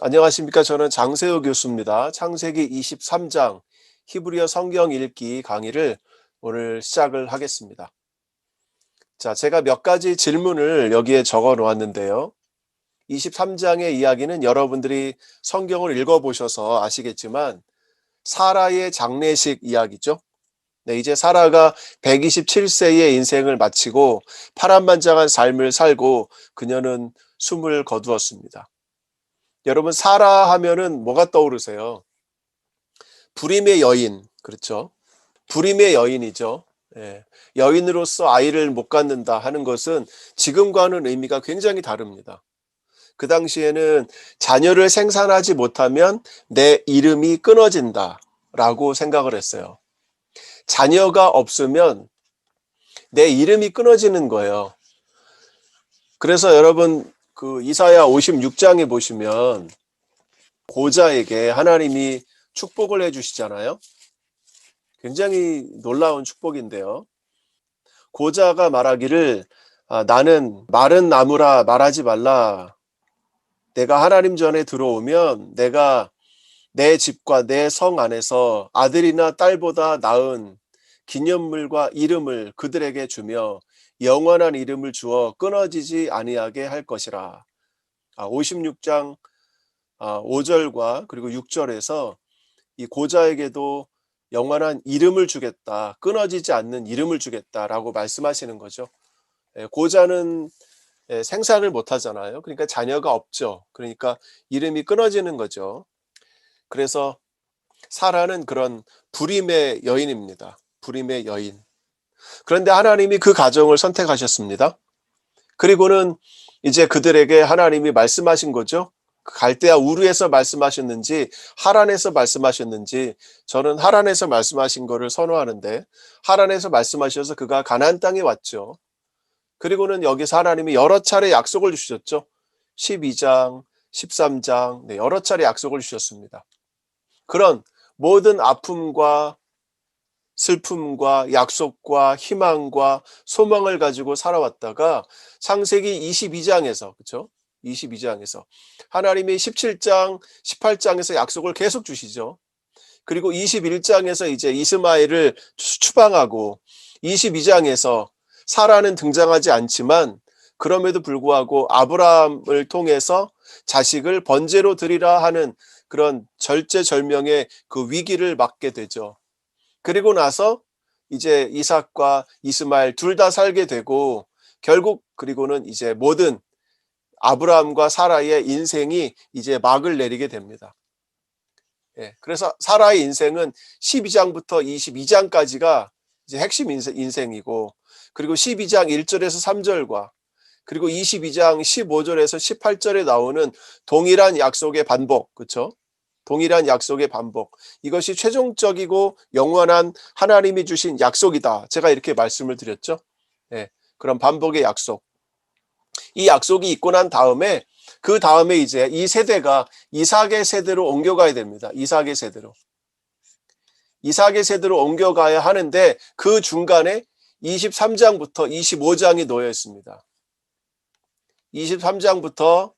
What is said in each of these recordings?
안녕하십니까. 저는 장세호 교수입니다. 창세기 23장 히브리어 성경 읽기 강의를 오늘 시작을 하겠습니다. 자, 제가 몇 가지 질문을 여기에 적어 놓았는데요. 23장의 이야기는 여러분들이 성경을 읽어보셔서 아시겠지만 사라의 장례식 이야기죠. 네, 이제 사라가 127세의 인생을 마치고 파란만장한 삶을 살고 그녀는 숨을 거두었습니다. 여러분, 사라 하면은 뭐가 떠오르세요? 불임의 여인, 그렇죠? 불임의 여인이죠. 예. 여인으로서 아이를 못 갖는다 하는 것은 지금과는 의미가 굉장히 다릅니다. 그 당시에는 자녀를 생산하지 못하면 내 이름이 끊어진다라고 생각을 했어요. 자녀가 없으면 내 이름이 끊어지는 거예요. 그래서 여러분, 그 이사야 56장에 보시면 고자에게 하나님이 축복을 해주시잖아요. 굉장히 놀라운 축복인데요. 고자가 말하기를 나는 마른 나무라 말하지 말라. 내가 하나님 전에 들어오면 내가 내 집과 내 성 안에서 아들이나 딸보다 나은 기념물과 이름을 그들에게 주며 영원한 이름을 주어 끊어지지 아니하게 할 것이라. 56장 5절과 그리고 6절에서 이 고자에게도 영원한 이름을 주겠다, 끊어지지 않는 이름을 주겠다라고 말씀하시는 거죠. 고자는 생산을 못 하잖아요. 그러니까 자녀가 없죠. 그러니까 이름이 끊어지는 거죠. 그래서 사라는 그런 불임의 여인입니다. 불임의 여인. 그런데 하나님이 그 가정을 선택하셨습니다. 그리고는 이제 그들에게 하나님이 말씀하신 거죠. 갈대아 우르에서 말씀하셨는지 하란에서 말씀하셨는지, 저는 하란에서 말씀하신 거를 선호하는데 하란에서 말씀하셔서 그가 가나안 땅에 왔죠. 그리고는 여기서 하나님이 여러 차례 약속을 주셨죠. 12장, 13장 여러 차례 약속을 주셨습니다. 그런 모든 아픔과 슬픔과 약속과 희망과 소망을 가지고 살아왔다가 창세기 22장에서, 그렇죠? 22장에서 하나님이 17장, 18장에서 약속을 계속 주시죠. 그리고 21장에서 이제 이스마엘을 추방하고 22장에서 사라는 등장하지 않지만 그럼에도 불구하고 아브라함을 통해서 자식을 번제로 드리라 하는 그런 절제절명의 그 위기를 맞게 되죠. 그리고 나서 이제 이삭과 이스마엘 둘 다 살게 되고 결국 그리고는 이제 모든 아브라함과 사라의 인생이 이제 막을 내리게 됩니다. 그래서 사라의 인생은 12장부터 22장까지가 이제 핵심 인생이고, 그리고 12장 1절에서 3절과 그리고 22장 15절에서 18절에 나오는 동일한 약속의 반복, 그렇죠? 동일한 약속의 반복. 이것이 최종적이고 영원한 하나님이 주신 약속이다. 제가 이렇게 말씀을 드렸죠. 그런 반복의 약속. 이 약속이 있고 난 다음에 그 다음에 이제 이 세대가 이삭의 세대로 옮겨가야 됩니다. 이삭의 세대로. 이삭의 세대로 옮겨가야 하는데 그 중간에 23장부터 25장이 놓여 있습니다. 23장부터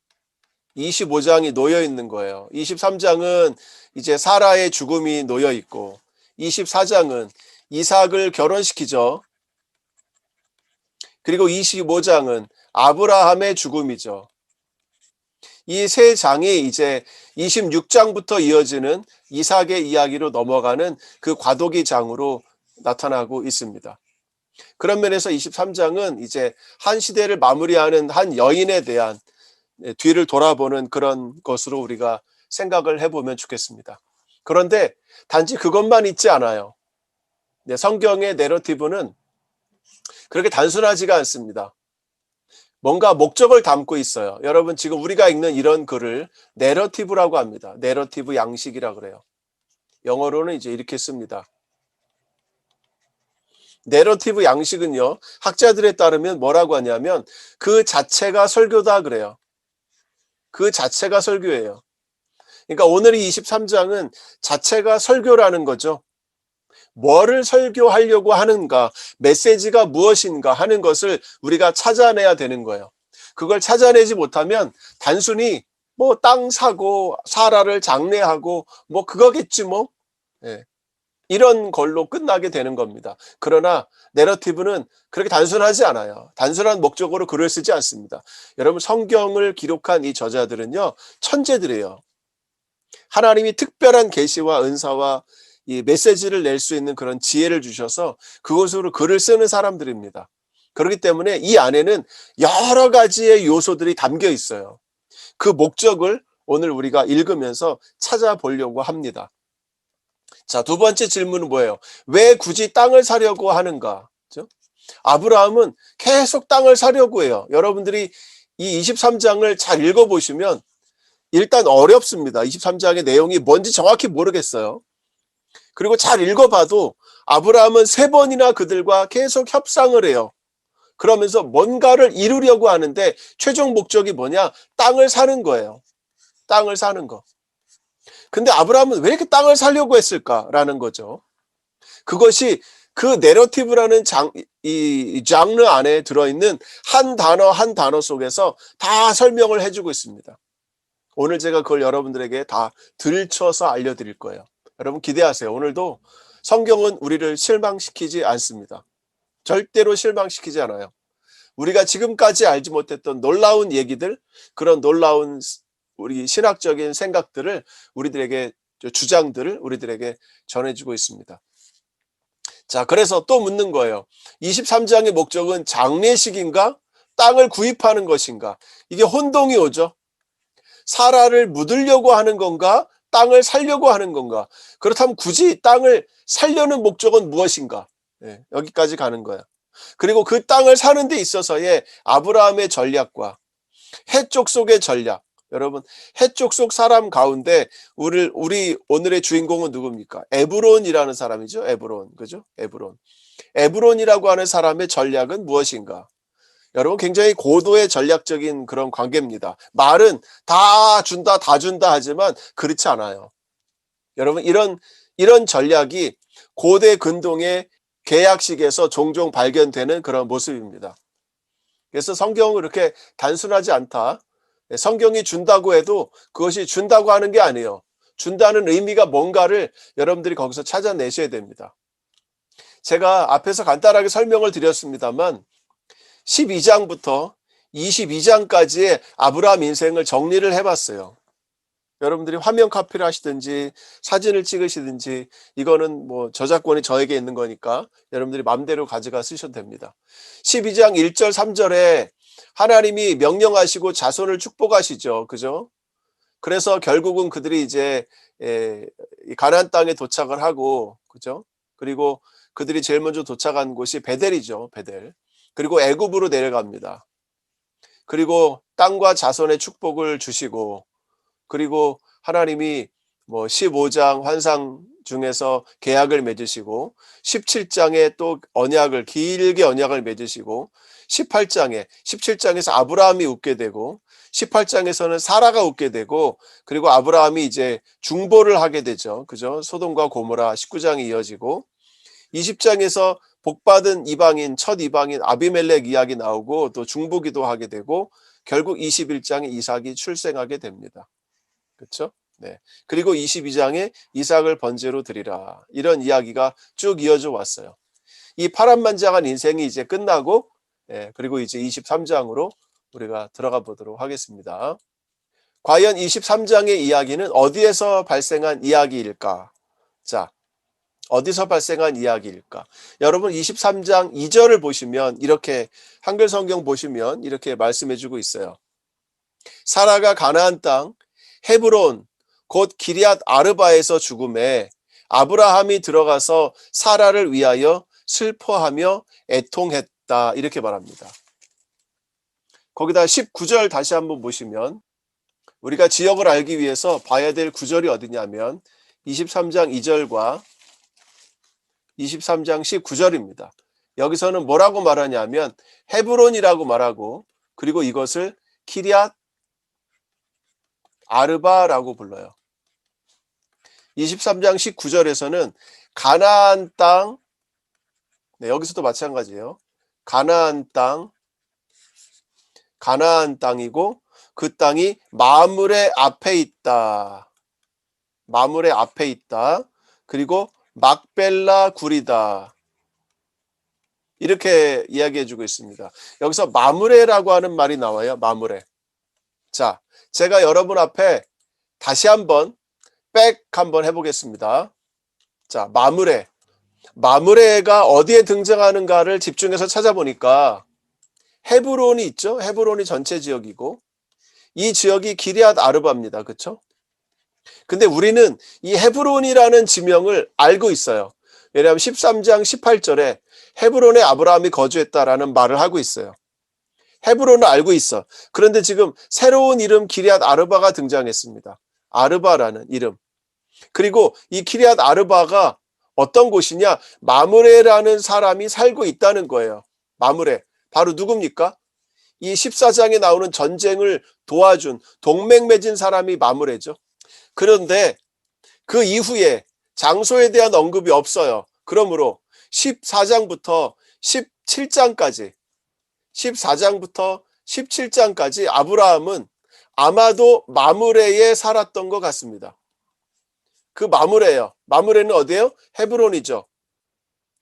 25장이 놓여 있는 거예요. 23장은 이제 사라의 죽음이 놓여 있고 24장은 이삭을 결혼시키죠. 그리고 25장은 아브라함의 죽음이죠. 이 세 장이 이제 26장부터 이어지는 이삭의 이야기로 넘어가는 그 과도기 장으로 나타나고 있습니다. 그런 면에서 23장은 이제 한 시대를 마무리하는 한 여인에 대한 뒤를 돌아보는 그런 것으로 우리가 생각을 해보면 좋겠습니다. 그런데 단지 그것만 있지 않아요. 성경의 내러티브는 그렇게 단순하지가 않습니다. 뭔가 목적을 담고 있어요. 여러분, 지금 우리가 읽는 이런 글을 내러티브라고 합니다. 내러티브 양식이라 그래요. 영어로는 이제 이렇게 씁니다. 내러티브 양식은요, 학자들에 따르면 뭐라고 하냐면 그 자체가 설교다 그래요. 그 자체가 설교예요. 그러니까 오늘 이 23장은 자체가 설교라는 거죠. 뭐를 설교하려고 하는가, 메시지가 무엇인가 하는 것을 우리가 찾아내야 되는 거예요. 그걸 찾아내지 못하면 단순히 뭐 땅 사고 사라를 장례하고 뭐 그거겠지 뭐. 예. 이런 걸로 끝나게 되는 겁니다. 그러나 내러티브는 그렇게 단순하지 않아요. 단순한 목적으로 글을 쓰지 않습니다. 여러분 성경을 기록한 이 저자들은요. 천재들이에요. 하나님이 특별한 계시와 은사와 이 메시지를 낼 수 있는 그런 지혜를 주셔서 그것으로 글을 쓰는 사람들입니다. 그렇기 때문에 이 안에는 여러 가지의 요소들이 담겨 있어요. 그 목적을 오늘 우리가 읽으면서 찾아보려고 합니다. 자, 두 번째 질문은 뭐예요? 왜 굳이 땅을 사려고 하는가? 그죠? 아브라함은 계속 땅을 사려고 해요. 여러분들이 이 23장을 잘 읽어보시면 일단 어렵습니다. 23장의 내용이 뭔지 정확히 모르겠어요. 그리고 잘 읽어봐도 아브라함은 3번이나 그들과 계속 협상을 해요. 그러면서 뭔가를 이루려고 하는데 최종 목적이 뭐냐? 땅을 사는 거예요. 땅을 사는 거. 근데 아브라함은 왜 이렇게 땅을 사려고 했을까라는 거죠. 그것이 그 내러티브라는 이 장르 안에 들어있는 한 단어 한 단어 속에서 다 설명을 해주고 있습니다. 오늘 제가 그걸 여러분들에게 다 들춰서 알려드릴 거예요. 여러분 기대하세요. 오늘도 성경은 우리를 실망시키지 않습니다. 절대로 실망시키지 않아요. 우리가 지금까지 알지 못했던 놀라운 얘기들, 그런 놀라운 우리 신학적인 생각들을 우리들에게 주장들을 우리들에게 전해주고 있습니다. 자, 그래서 또 묻는 거예요. 23장의 목적은 장례식인가? 땅을 구입하는 것인가? 이게 혼동이 오죠. 사라를 묻으려고 하는 건가? 땅을 살려고 하는 건가? 그렇다면 굳이 땅을 살려는 목적은 무엇인가? 네, 여기까지 가는 거야. 그리고 그 땅을 사는 데 있어서의 아브라함의 전략과 해쪽 속의 전략. 여러분, 해쪽 속 사람 가운데 우리 오늘의 주인공은 누굽니까? 에브론이라는 사람이죠. 에브론. 그죠? 에브론. 에브론이라고 하는 사람의 전략은 무엇인가? 여러분 굉장히 고도의 전략적인 그런 관계입니다. 말은 다 준다 하지만 그렇지 않아요. 여러분 이런 전략이 고대 근동의 계약식에서 종종 발견되는 그런 모습입니다. 그래서 성경은 그렇게 단순하지 않다. 성경이 준다고 해도 그것이 준다고 하는 게 아니에요. 준다는 의미가 뭔가를 여러분들이 거기서 찾아내셔야 됩니다. 제가 앞에서 간단하게 설명을 드렸습니다만 12장부터 22장까지의 아브라함 인생을 정리를 해봤어요. 여러분들이 화면 카피를 하시든지 사진을 찍으시든지 이거는 뭐 저작권이 저에게 있는 거니까 여러분들이 마음대로 가져가 쓰셔도 됩니다. 12장 1절 3절에 하나님이 명령하시고 자손을 축복하시죠. 그죠? 그래서 결국은 그들이 이제 가나안 땅에 도착을 하고 그죠? 그리고 그들이 제일 먼저 도착한 곳이 베델이죠. 베델. 그리고 애굽으로 내려갑니다. 그리고 땅과 자손의 축복을 주시고 그리고 하나님이 뭐 15장 환상 중에서 계약을 맺으시고 17장에 또 언약을 길게 언약을 맺으시고 17장에서 아브라함이 웃게 되고 18장에서는 사라가 웃게 되고 그리고 아브라함이 이제 중보를 하게 되죠. 그죠? 소돔과 고모라 19장이 이어지고 20장에서 복받은 이방인, 첫 이방인 아비멜렉 이야기 나오고 또 중보기도 하게 되고 결국 21장에 이삭이 출생하게 됩니다. 그렇죠? 네. 그리고 22장에 이삭을 번제로 드리라. 이런 이야기가 쭉 이어져 왔어요. 이 파란만장한 인생이 이제 끝나고 그리고 이제 23장으로 우리가 들어가 보도록 하겠습니다. 과연 23장의 이야기는 어디에서 발생한 이야기일까? 자, 어디서 발생한 이야기일까? 여러분 23장 2절을 보시면 이렇게 한글 성경 보시면 이렇게 말씀해 주고 있어요. 사라가 가나안 땅 헤브론 곧 기럇 아르바에서 죽음에 아브라함이 들어가서 사라를 위하여 슬퍼하며 애통했다. 이렇게 말합니다. 거기다 19절 다시 한번 보시면 우리가 지역을 알기 위해서 봐야 될 구절이 어디냐면 23장 2절과 23장 19절입니다. 여기서는 뭐라고 말하냐면 헤브론이라고 말하고 그리고 이것을 키리앗 아르바라고 불러요. 23장 19절에서는 가나안 땅, 여기서도 마찬가지예요. 가나안 땅이고 그 땅이 마므레 앞에 있다. 마므레 앞에 있다. 그리고 막벨라 굴이다. 이렇게 이야기해주고 있습니다. 여기서 마므레라고 하는 말이 나와요. 마므레. 자, 제가 여러분 앞에 다시 한번 백 한번 해보겠습니다. 자, 마므레. 마므레가 어디에 등장하는가를 집중해서 찾아보니까 헤브론이 있죠. 헤브론이 전체 지역이고 이 지역이 기럇 아르바입니다. 그렇죠? 근데 우리는 이 헤브론이라는 지명을 알고 있어요. 왜냐하면 13장 18절에 헤브론에 아브라함이 거주했다라는 말을 하고 있어요. 헤브론을 알고 있어. 그런데 지금 새로운 이름 기럇 아르바가 등장했습니다. 아르바라는 이름. 그리고 이 기럇 아르바가 어떤 곳이냐? 마므레라는 사람이 살고 있다는 거예요. 마므레. 바로 누굽니까? 이 14장에 나오는 전쟁을 도와준 동맹 맺은 사람이 마므레죠. 그런데 그 이후에 장소에 대한 언급이 없어요. 그러므로 14장부터 17장까지 14장부터 17장까지 아브라함은 아마도 마므레에 살았던 것 같습니다. 그 마므레예요. 마므레는 어디예요? 헤브론이죠.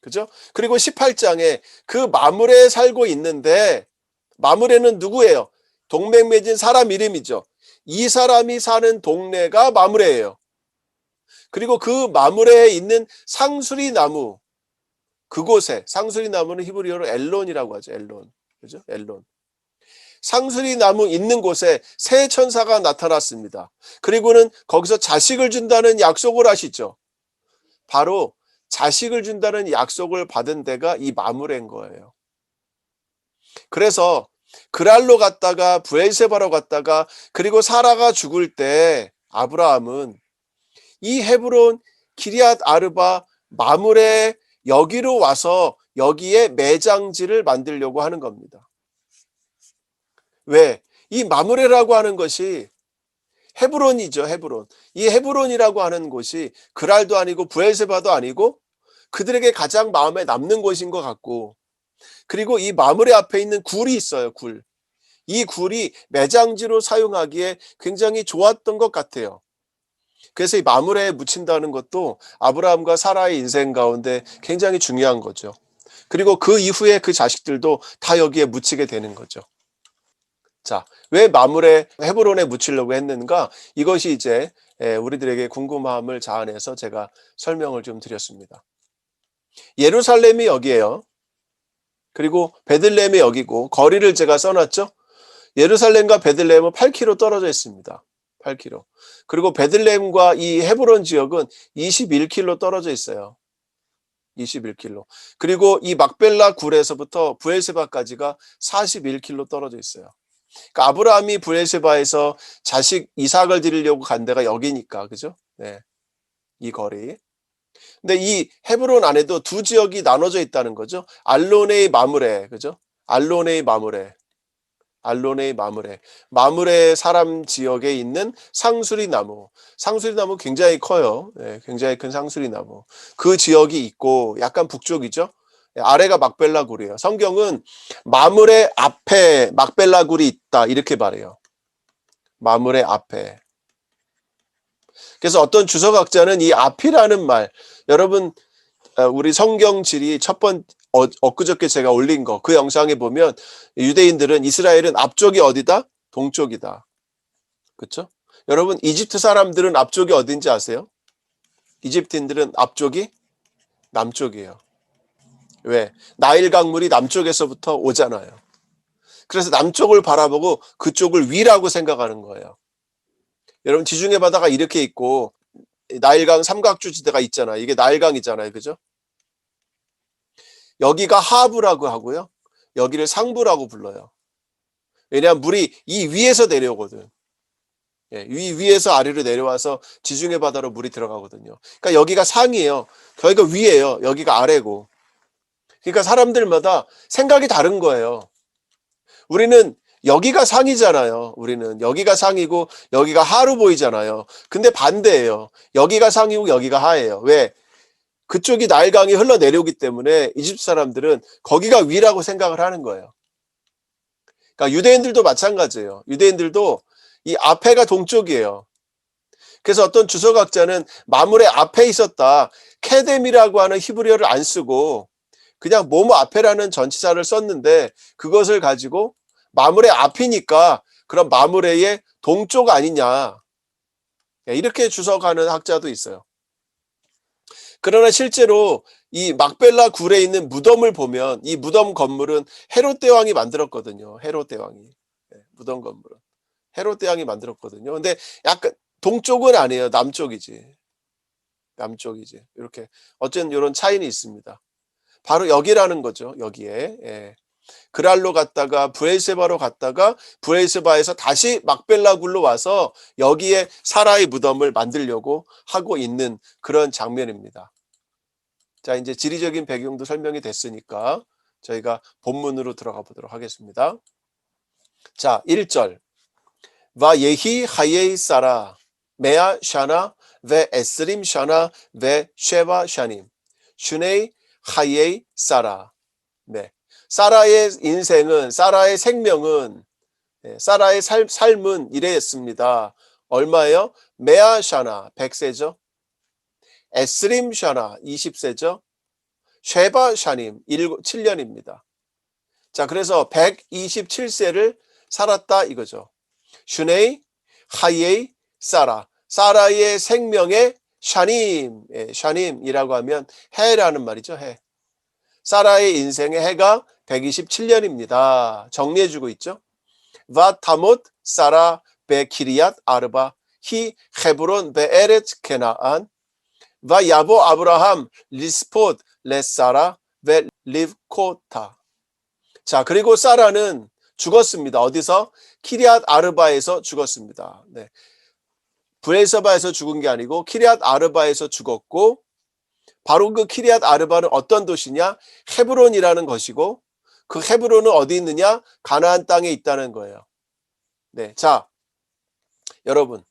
그죠? 그리고 18장에 그 마므레에 살고 있는데 마므레는 누구예요? 동맹 맺은 사람 이름이죠. 이 사람이 사는 동네가 마므레예요. 그리고 그 마므레에 있는 상수리 나무, 그곳에 상수리 나무는 히브리어로 엘론이라고 하죠. 엘론. 그죠? 엘론. 상수리 나무 있는 곳에 새 천사가 나타났습니다. 그리고는 거기서 자식을 준다는 약속을 하시죠. 바로 자식을 준다는 약속을 받은 데가 이 마므레인 거예요. 그래서 그랄로 갔다가 브엘세바로 갔다가 그리고 사라가 죽을 때 아브라함은 이 헤브론 기럇 아르바 마므레 여기로 와서 여기에 매장지를 만들려고 하는 겁니다. 왜? 이 마므레라고 하는 것이 헤브론이죠. 헤브론. 이 헤브론이라고 하는 곳이 그랄도 아니고 브엘세바도 아니고 그들에게 가장 마음에 남는 곳인 것 같고, 그리고 이 마므레 앞에 있는 굴이 있어요. 굴. 이 굴이 매장지로 사용하기에 굉장히 좋았던 것 같아요. 그래서 이 마므레에 묻힌다는 것도 아브라함과 사라의 인생 가운데 굉장히 중요한 거죠. 그리고 그 이후에 그 자식들도 다 여기에 묻히게 되는 거죠. 자, 왜 마므레 헤브론에 묻히려고 했는가? 이것이 이제 우리들에게 궁금함을 자아내서 제가 설명을 좀 드렸습니다. 예루살렘이 여기예요. 그리고 베들레헴이 여기고 거리를 제가 써놨죠. 예루살렘과 베들레헴은 8km 떨어져 있습니다. 8km. 그리고 베들레헴과 이 헤브론 지역은 21km 떨어져 있어요. 21km. 그리고 이 막벨라 굴에서부터 브엘세바까지가 41km 떨어져 있어요. 그러니까 아브라함이 브엘세바에서 자식 이삭을 드리려고 간 데가 여기니까, 그죠? 네, 이 거리. 근데 이 헤브론 안에도 두 지역이 나눠져 있다는 거죠. 알로네의 마므레, 그죠? 알로네의 마므레. 알로네의 마므레. 마므레 사람 지역에 있는 상수리 나무. 상수리 나무 굉장히 커요. 네, 굉장히 큰 상수리 나무. 그 지역이 있고 약간 북쪽이죠. 아래가 막벨라 굴이에요. 성경은 마므레 앞에 막벨라 굴이 있다 이렇게 말해요. 마므레 앞에. 그래서 어떤 주석학자는 이 앞이라는 말, 여러분 우리 성경지리 엊그저께 제가 올린 거 그 영상에 보면 유대인들은 이스라엘은 앞쪽이 어디다? 동쪽이다. 그렇죠? 여러분 이집트 사람들은 앞쪽이 어딘지 아세요? 이집트인들은 앞쪽이 남쪽이에요. 왜? 나일 강물이 남쪽에서부터 오잖아요. 그래서 남쪽을 바라보고 그쪽을 위라고 생각하는 거예요. 여러분 지중해 바다가 이렇게 있고 나일강 삼각주 지대가 있잖아요. 이게 나일강이잖아요. 그죠? 여기가 하부라고 하고요. 여기를 상부라고 불러요. 왜냐하면 물이 이 위에서 내려오거든. 위에서 아래로 내려와서 지중해 바다로 물이 들어가거든요. 그러니까 여기가 상이에요. 여기가 위에요. 여기가 아래고. 그러니까 사람들마다 생각이 다른 거예요. 우리는 여기가 상이잖아요. 우리는 여기가 상이고 여기가 하로 보이잖아요. 근데 반대예요. 여기가 상이고 여기가 하예요. 왜? 그쪽이 나일강이 흘러내려오기 때문에 이집트 사람들은 거기가 위라고 생각을 하는 거예요. 그러니까 유대인들도 마찬가지예요. 유대인들도 이 앞에가 동쪽이에요. 그래서 어떤 주석학자는 마물의 앞에 있었다. 케뎀이라고 하는 히브리어를 안 쓰고 그냥 뭐뭐 앞에라는 전치사를 썼는데 그것을 가지고 마물의 앞이니까 그럼 마물의 동쪽 아니냐. 이렇게 주석하는 학자도 있어요. 그러나 실제로 이 막벨라 굴에 있는 무덤을 보면 이 무덤 건물은 헤롯 대왕이 만들었거든요. 헤롯 대왕이. 무덤 건물은. 헤롯 대왕이 만들었거든요. 근데 약간 동쪽은 아니에요. 남쪽이지. 남쪽이지. 이렇게 어쨌든 이런 차이는 있습니다. 바로 여기라는 거죠. 여기에. 예. 그랄로 갔다가 브엘세바로 갔다가 브엘세바에서 다시 막벨라 굴로 와서 여기에 사라의 무덤을 만들려고 하고 있는 그런 장면입니다. 자, 이제 지리적인 배경도 설명이 됐으니까 저희가 본문으로 들어가 보도록 하겠습니다. 자, 1절. 와 예히 하예이 사라 메아 샤나 베 에스림 샤나 베 쉐바 샤님 슈네이 하예이 사라. 네. 사라의 인생은, 사라의 생명은, 사라의 삶은 이랬습니다. 얼마예요? 메아 샤나 100세죠. 에스림 샤나 20세죠. 쉐바 샤님 7년입니다. 자, 그래서 127세를 살았다 이거죠. 슈네이 하예이 사라. 사라의 생명의 샤님, 샤님이라고 하면 해라는 말이죠. 해. 사라의 인생의 해가 127년입니다. 정리해주고 있죠. 와 타못 사라 베 키리앗 아르바 히 헤브론 베 에렛 케나안 와 야보 아브라함 리스포드 레사라 베 리브코타. 자, 그리고 사라는 죽었습니다. 어디서? 키리앗 아르바에서 죽었습니다. 네. 브엘세바에서 죽은 게 아니고 키리앗 아르바에서 죽었고, 바로 그 키리앗 아르바는 어떤 도시냐? 헤브론이라는 것이고, 그 헤브론은 어디 있느냐? 가나안 땅에 있다는 거예요. 네, 자, 여러분,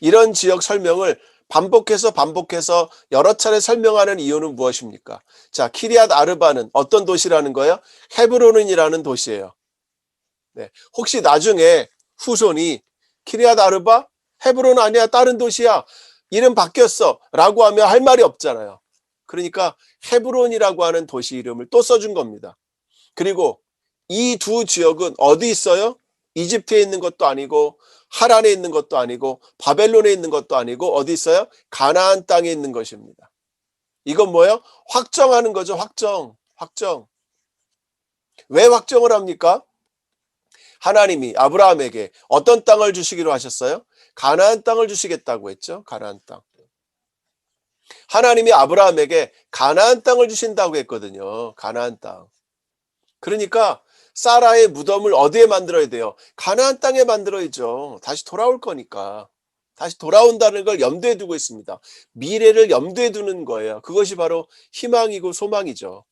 이런 지역 설명을 반복해서 여러 차례 설명하는 이유는 무엇입니까? 자, 키리앗 아르바는 어떤 도시라는 거예요? 헤브론이라는 도시예요. 네, 혹시 나중에 후손이 키리앗 아르바? 헤브론 아니야, 다른 도시야, 이름 바뀌었어 라고 하면 할 말이 없잖아요. 그러니까 헤브론이라고 하는 도시 이름을 또 써준 겁니다. 그리고 이 두 지역은 어디 있어요? 이집트에 있는 것도 아니고 하란에 있는 것도 아니고 바벨론에 있는 것도 아니고 어디 있어요? 가나안 땅에 있는 것입니다. 이건 뭐예요? 확정하는 거죠. 확정. 왜 확정을 합니까? 하나님이 아브라함에게 어떤 땅을 주시기로 하셨어요? 가나안 땅을 주시겠다고 했죠. 가나안 땅. 하나님이 아브라함에게 가나안 땅을 주신다고 했거든요. 가나안 땅. 그러니까 사라의 무덤을 어디에 만들어야 돼요? 가나안 땅에 만들어야죠. 다시 돌아올 거니까. 다시 돌아온다는 걸 염두에 두고 있습니다. 미래를 염두에 두는 거예요. 그것이 바로 희망이고 소망이죠.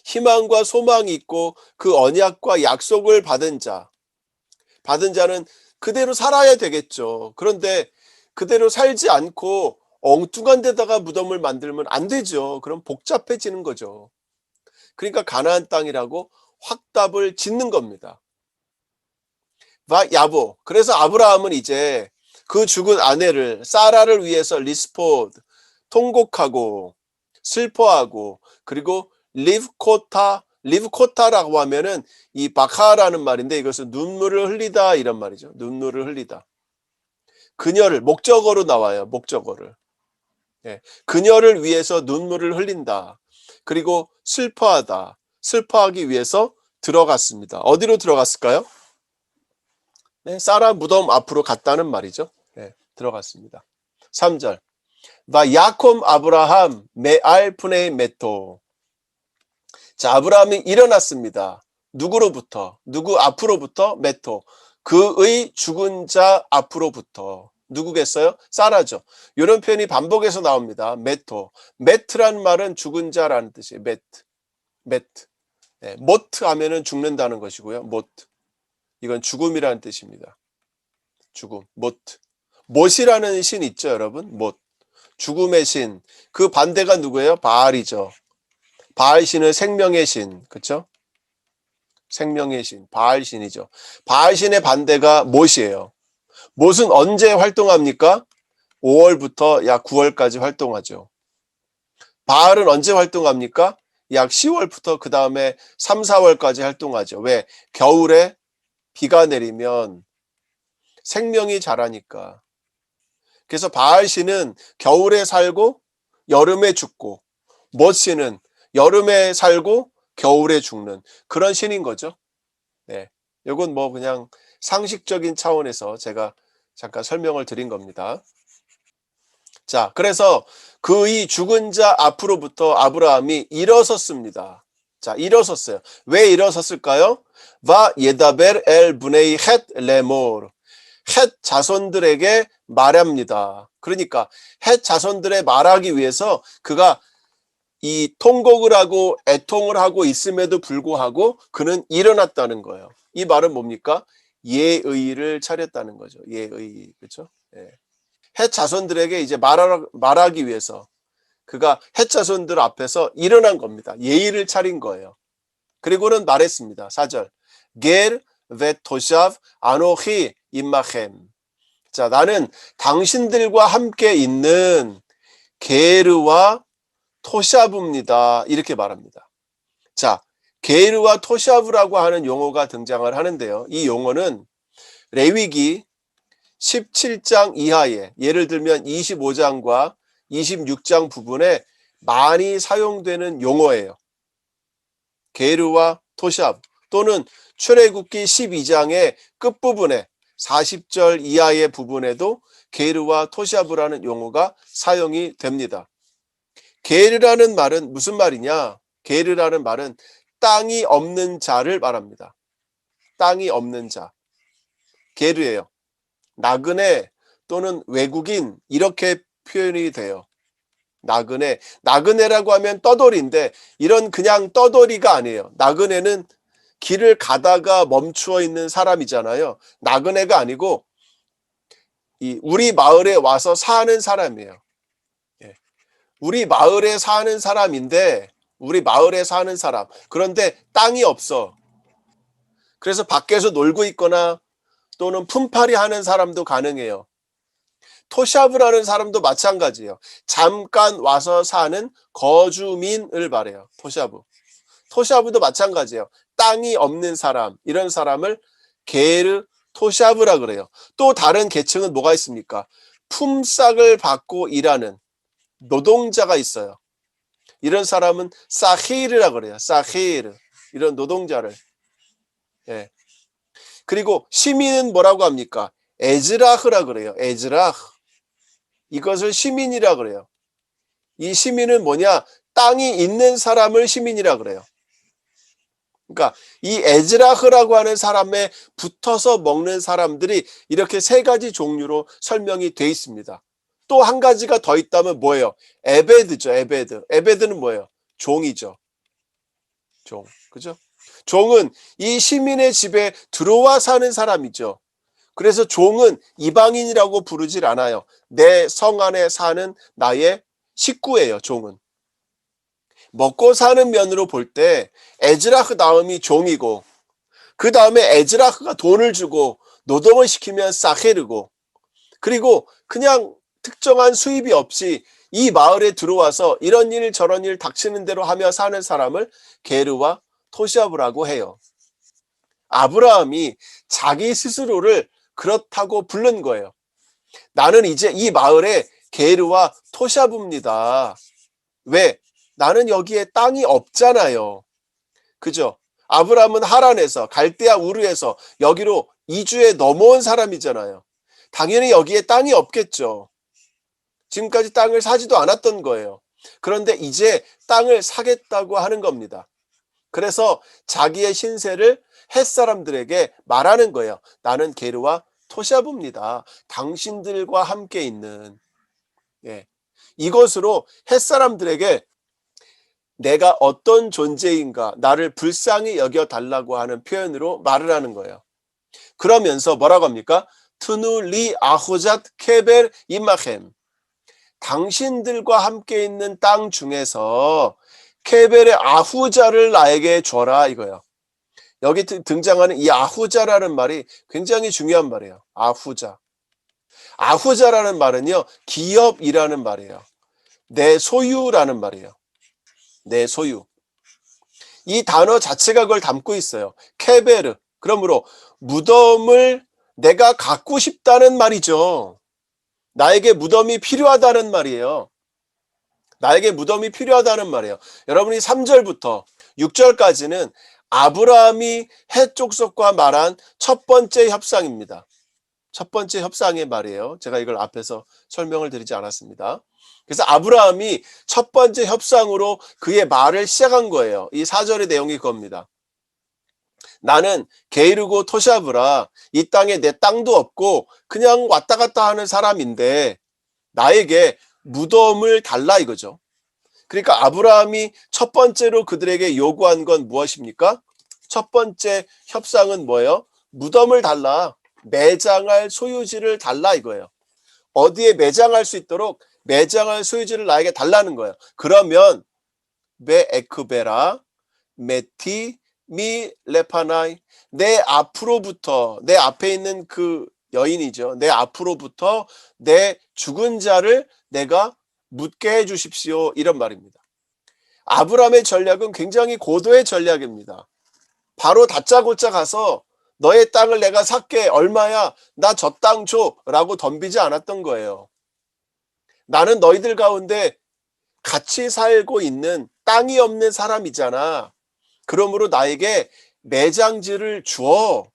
희망과 소망이 있고 그 언약과 약속을 받은 자는 그대로 살아야 되겠죠. 그런데 그대로 살지 않고 엉뚱한 데다가 무덤을 만들면 안 되죠. 그럼 복잡해지는 거죠. 그러니까 가나안 땅이라고 확답을 짓는 겁니다. 와 야보. 그래서 아브라함은 이제 그 죽은 아내를 사라를 위해서 리스포드 통곡하고 슬퍼하고, 그리고 리브코타라고 하면은 이 바카라는 말인데 이것은 눈물을 흘리다 이런 말이죠. 눈물을 흘리다. 그녀를 목적어로 나와요. 목적어를. 예, 그녀를 위해서 눈물을 흘린다. 그리고 슬퍼하기 위해서 들어갔습니다. 어디로 들어갔을까요? 네, 사라 무덤 앞으로 갔다는 말이죠. 네, 들어갔습니다. 3절. 바 야콤 아브라함 메알 푸네이 메토. 자, 아브라함이 일어났습니다. 누구로부터? 누구 앞으로부터? 메토. 그의 죽은 자 앞으로부터. 누구겠어요? 사라죠. 이런 표현이 반복해서 나옵니다. 메토. 메트란 말은 죽은 자라는 뜻이에요. 메트. 네, 모트 하면은 죽는다는 것이고요. 모트. 이건 죽음이라는 뜻입니다. 죽음. 모트. 못이라는 신 있죠, 여러분? 못. 죽음의 신. 그 반대가 누구예요? 바알이죠. 바알 신은 생명의 신. 그렇죠? 생명의 신, 바알신이죠. 바알신의 반대가 못이에요. 못은 언제 활동합니까? 5월부터 약 9월까지 활동하죠. 바알은 언제 활동합니까? 약 10월부터 그 다음에 3, 4월까지 활동하죠. 왜? 겨울에 비가 내리면 생명이 자라니까. 그래서 바알신은 겨울에 살고 여름에 죽고, 못신은 여름에 살고 겨울에 죽는 그런 신인 거죠. 네. 이건 뭐 그냥 상식적인 차원에서 제가 잠깐 설명을 드린 겁니다. 자, 그래서 그 이 죽은 자 앞으로부터 아브라함이 일어섰습니다. 자, 일어섰어요. 왜 일어섰을까요? 바 예다벨 엘 브네이 헷 레모르. 헷 자손들에게 말합니다. 그러니까 헷 자손들에 말하기 위해서 그가 이 통곡을 하고 애통을 하고 있음에도 불구하고 그는 일어났다는 거예요. 이 말은 뭡니까? 예의를 차렸다는 거죠. 예의. 그렇죠? 예. 헷 자손들에게 이제 말하기 위해서 그가 헷 자손들 앞에서 일어난 겁니다. 예의를 차린 거예요. 그리고는 말했습니다. 4절. 겔 베토샵 아노히 임마켐. 자, 나는 당신들과 함께 있는 게르와 토샤브입니다. 이렇게 말합니다. 자, 게르와 토샤브라고 하는 용어가 등장을 하는데요. 이 용어는 레위기 17장 이하에, 예를 들면 25장과 26장 부분에 많이 사용되는 용어예요. 게르와 토샵, 또는 출애굽기 12장의 끝부분에 40절 이하의 부분에도 게르와 토샵이라는 용어가 사용이 됩니다. 게르라는 말은 무슨 말이냐? 게르라는 말은 땅이 없는 자를 말합니다. 땅이 없는 자. 게르예요. 나그네 또는 외국인 이렇게 표현이 돼요. 나그네. 나그네라고 하면 떠돌이인데 이런 그냥 떠돌이가 아니에요. 나그네는 길을 가다가 멈추어 있는 사람이잖아요. 나그네가 아니고 우리 마을에 와서 사는 사람이에요. 우리 마을에 사는 사람인데, 우리 마을에 사는 사람. 그런데 땅이 없어. 그래서 밖에서 놀고 있거나 또는 품팔이 하는 사람도 가능해요. 토샤브라는 사람도 마찬가지예요. 잠깐 와서 사는 거주민을 말해요. 토샤브. 토샤브도 마찬가지예요. 땅이 없는 사람, 이런 사람을 게르 토샤브라 그래요. 또 다른 계층은 뭐가 있습니까? 품삯을 받고 일하는 노동자가 있어요. 이런 사람은 사히르라 그래요. 사히르. 이런 노동자를. 예. 그리고 시민은 뭐라고 합니까? 에즈라흐라 그래요. 에즈라흐. 이것을 시민이라 그래요. 이 시민은 뭐냐? 땅이 있는 사람을 시민이라 그래요. 그러니까 이 에즈라흐라고 하는 사람에 붙어서 먹는 사람들이 이렇게 세 가지 종류로 설명이 돼 있습니다. 또 한 가지가 더 있다면 뭐예요? 에베드죠. 에베드. 에베드는 뭐예요? 종이죠. 종. 그죠? 종은 이 시민의 집에 들어와 사는 사람이죠. 그래서 종은 이방인이라고 부르질 않아요. 내 성 안에 사는 나의 식구예요. 종은. 먹고 사는 면으로 볼 때 에즈라흐 다음이 종이고, 그 다음에 에즈라흐가 돈을 주고 노동을 시키면 사헤르고, 그리고 그냥 특정한 수입이 없이 이 마을에 들어와서 이런 일 저런 일 닥치는 대로 하며 사는 사람을 게르와 토샤브라고 해요. 아브라함이 자기 스스로를 그렇다고 부른 거예요. 나는 이제 이 마을에 게르와 토샤브입니다. 왜? 나는 여기에 땅이 없잖아요. 그죠? 아브라함은 하란에서, 갈대아 우르에서 여기로 이주해 넘어온 사람이잖아요. 당연히 여기에 땅이 없겠죠. 지금까지 땅을 사지도 않았던 거예요. 그런데 이제 땅을 사겠다고 하는 겁니다. 그래서 자기의 신세를 햇사람들에게 말하는 거예요. 나는 게르와 토샤브입니다. 당신들과 함께 있는. 예. 이것으로 햇사람들에게 내가 어떤 존재인가, 나를 불쌍히 여겨달라고 하는 표현으로 말을 하는 거예요. 그러면서 뭐라고 합니까? 트누 리 아호잣 케벨 임마켐. 당신들과 함께 있는 땅 중에서 케벨의 아후자를 나에게 줘라 이거예요. 여기 등장하는 이 아후자라는 말이 굉장히 중요한 말이에요. 아후자. 아후자라는 말은요, 기업이라는 말이에요. 내 소유라는 말이에요. 내 소유. 이 단어 자체가 그걸 담고 있어요. 케베르. 그러므로 무덤을 내가 갖고 싶다는 말이죠. 나에게 무덤이 필요하다는 말이에요. 나에게 무덤이 필요하다는 말이에요. 여러분이 3절부터 6절까지는 아브라함이 헷 족속과 말한 첫 번째 협상입니다. 첫 번째 협상의 말이에요. 제가 이걸 앞에서 설명을 드리지 않았습니다. 그래서 아브라함이 첫 번째 협상으로 그의 말을 시작한 거예요. 이 4절의 내용이 그겁니다. 나는 게이르고 토샤브라, 이 땅에 내 땅도 없고 그냥 왔다 갔다 하는 사람인데 나에게 무덤을 달라 이거죠. 그러니까 아브라함이 첫 번째로 그들에게 요구한 건 무엇입니까? 첫 번째 협상은 뭐예요? 무덤을 달라. 매장할 소유지를 달라 이거예요. 어디에 매장할 수 있도록 매장할 소유지를 나에게 달라는 거예요. 그러면 메 에크베라 메티 미 레파나이, 내 앞으로부터, 내 앞에 있는 그 여인이죠. 내 앞으로부터 내 죽은 자를 내가 묻게 해 주십시오. 이런 말입니다. 아브라함의 전략은 굉장히 고도의 전략입니다. 바로 다짜고짜 가서 너의 땅을 내가 살게, 얼마야, 나 저 땅 줘 라고 덤비지 않았던 거예요. 나는 너희들 가운데 같이 살고 있는 땅이 없는 사람이잖아. 그러므로 나에게 매장지를 주어.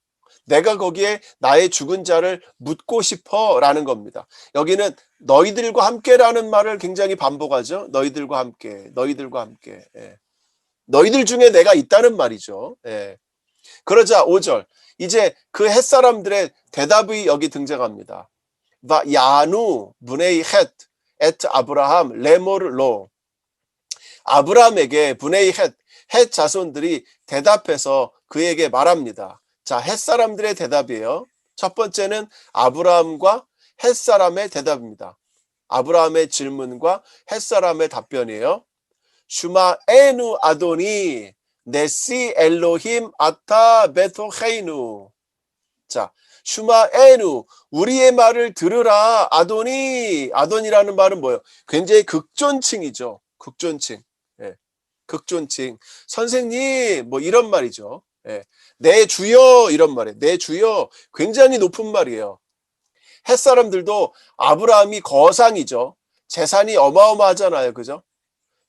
내가 거기에 나의 죽은 자를 묻고 싶어 라는 겁니다. 여기는 너희들과 함께라는 말을 굉장히 반복하죠. 너희들과 함께, 너희들과 함께. 예. 너희들 중에 내가 있다는 말이죠. 예. 그러자 5절, 이제 그 헷사람들의 대답이 여기 등장합니다. 바 야누 브네이 헷 에트 아브라함 레모르로, 아브라함에게 브네이 헷 자손들이 대답해서 그에게 말합니다. 자, 헷 사람들의 대답이에요. 첫 번째는 아브라함과 헷 사람의 대답입니다. 아브라함의 질문과 헷 사람의 답변이에요. 슈마 에누 아도니 네시 엘로힘 아타 베토헤이누. 자, 슈마 에누, 우리의 말을 들으라. 아도니, 아도니라는 말은 뭐예요? 굉장히 극존칭이죠. 극존칭. 예. 극존칭. 선생님, 뭐 이런 말이죠. 예. 내 주여, 이런 말이에요. 내 주여. 굉장히 높은 말이에요. 햇사람들도 아브라함이 거상이죠. 재산이 어마어마하잖아요. 그죠?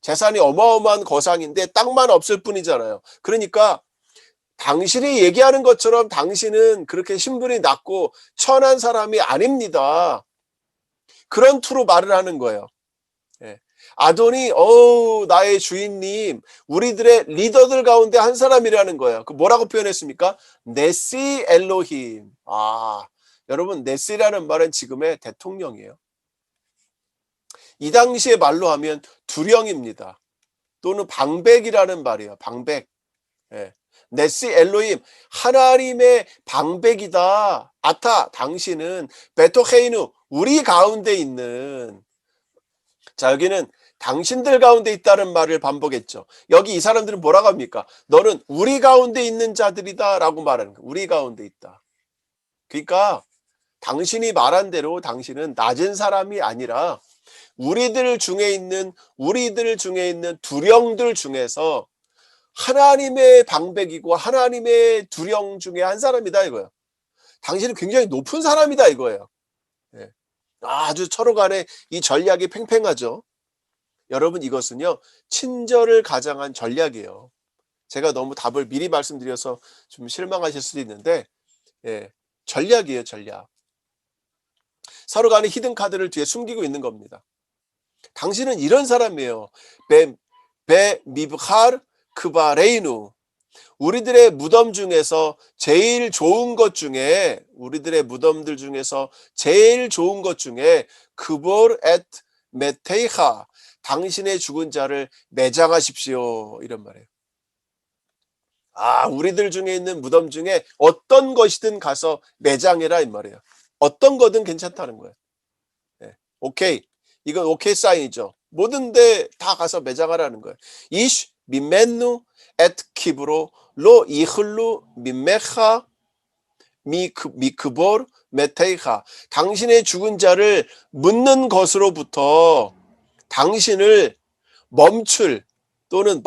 재산이 어마어마한 거상인데 땅만 없을 뿐이잖아요. 그러니까 당신이 얘기하는 것처럼 당신은 그렇게 신분이 낮고 천한 사람이 아닙니다. 그런 투로 말을 하는 거예요. 예. 아도니, 나의 주인님, 우리들의 리더들 가운데 한 사람이라는 거예요. 그 뭐라고 표현했습니까? 네시 엘로힘. 여러분, 네시라는 말은 지금의 대통령이에요. 이 당시의 말로 하면 두령입니다. 또는 방백이라는 말이에요. 방백. 예. 네시 엘로힘, 하나님의 방백이다. 아타, 당신은 베토헤이누, 우리 가운데 있는. 자, 여기는 당신들 가운데 있다는 말을 반복했죠. 여기 이 사람들은 뭐라고 합니까? 너는 우리 가운데 있는 자들이다 라고 말하는 거예요. 우리 가운데 있다. 그러니까 당신이 말한 대로 당신은 낮은 사람이 아니라 우리들 중에 있는 두령들 중에서 하나님의 방백이고 하나님의 두령 중에 한 사람이다 이거예요. 당신은 굉장히 높은 사람이다 이거예요. 예. 아주 서로 간에 이 전략이 팽팽하죠. 여러분, 이것은요, 친절을 가장한 전략이에요. 제가 너무 답을 미리 말씀드려서 좀 실망하실 수도 있는데, 예, 전략이에요, 전략. 서로 간에 히든 카드를 뒤에 숨기고 있는 겁니다. 당신은 이런 사람이에요. 베 미브칼 크바레이누. 우리들의 무덤 중에서 제일 좋은 것 중에, 우리들의 무덤들 중에서 제일 좋은 것 중에 크볼 앳 메테이하, 당신의 죽은 자를 매장하십시오. 이런 말이에요. 우리들 중에 있는 무덤 중에 어떤 것이든 가서 매장해라 이 말이에요. 어떤 거든 괜찮다는 거예요. 네. 오케이. 이건 오케이 사인이죠. 모든 데 다 가서 매장하라는 거예요. 이슈 미멘누 앳 킵으로 로 이흘루 민메하 미크볼 메테이하. 당신의 죽은 자를 묻는 것으로부터 당신을 멈출 또는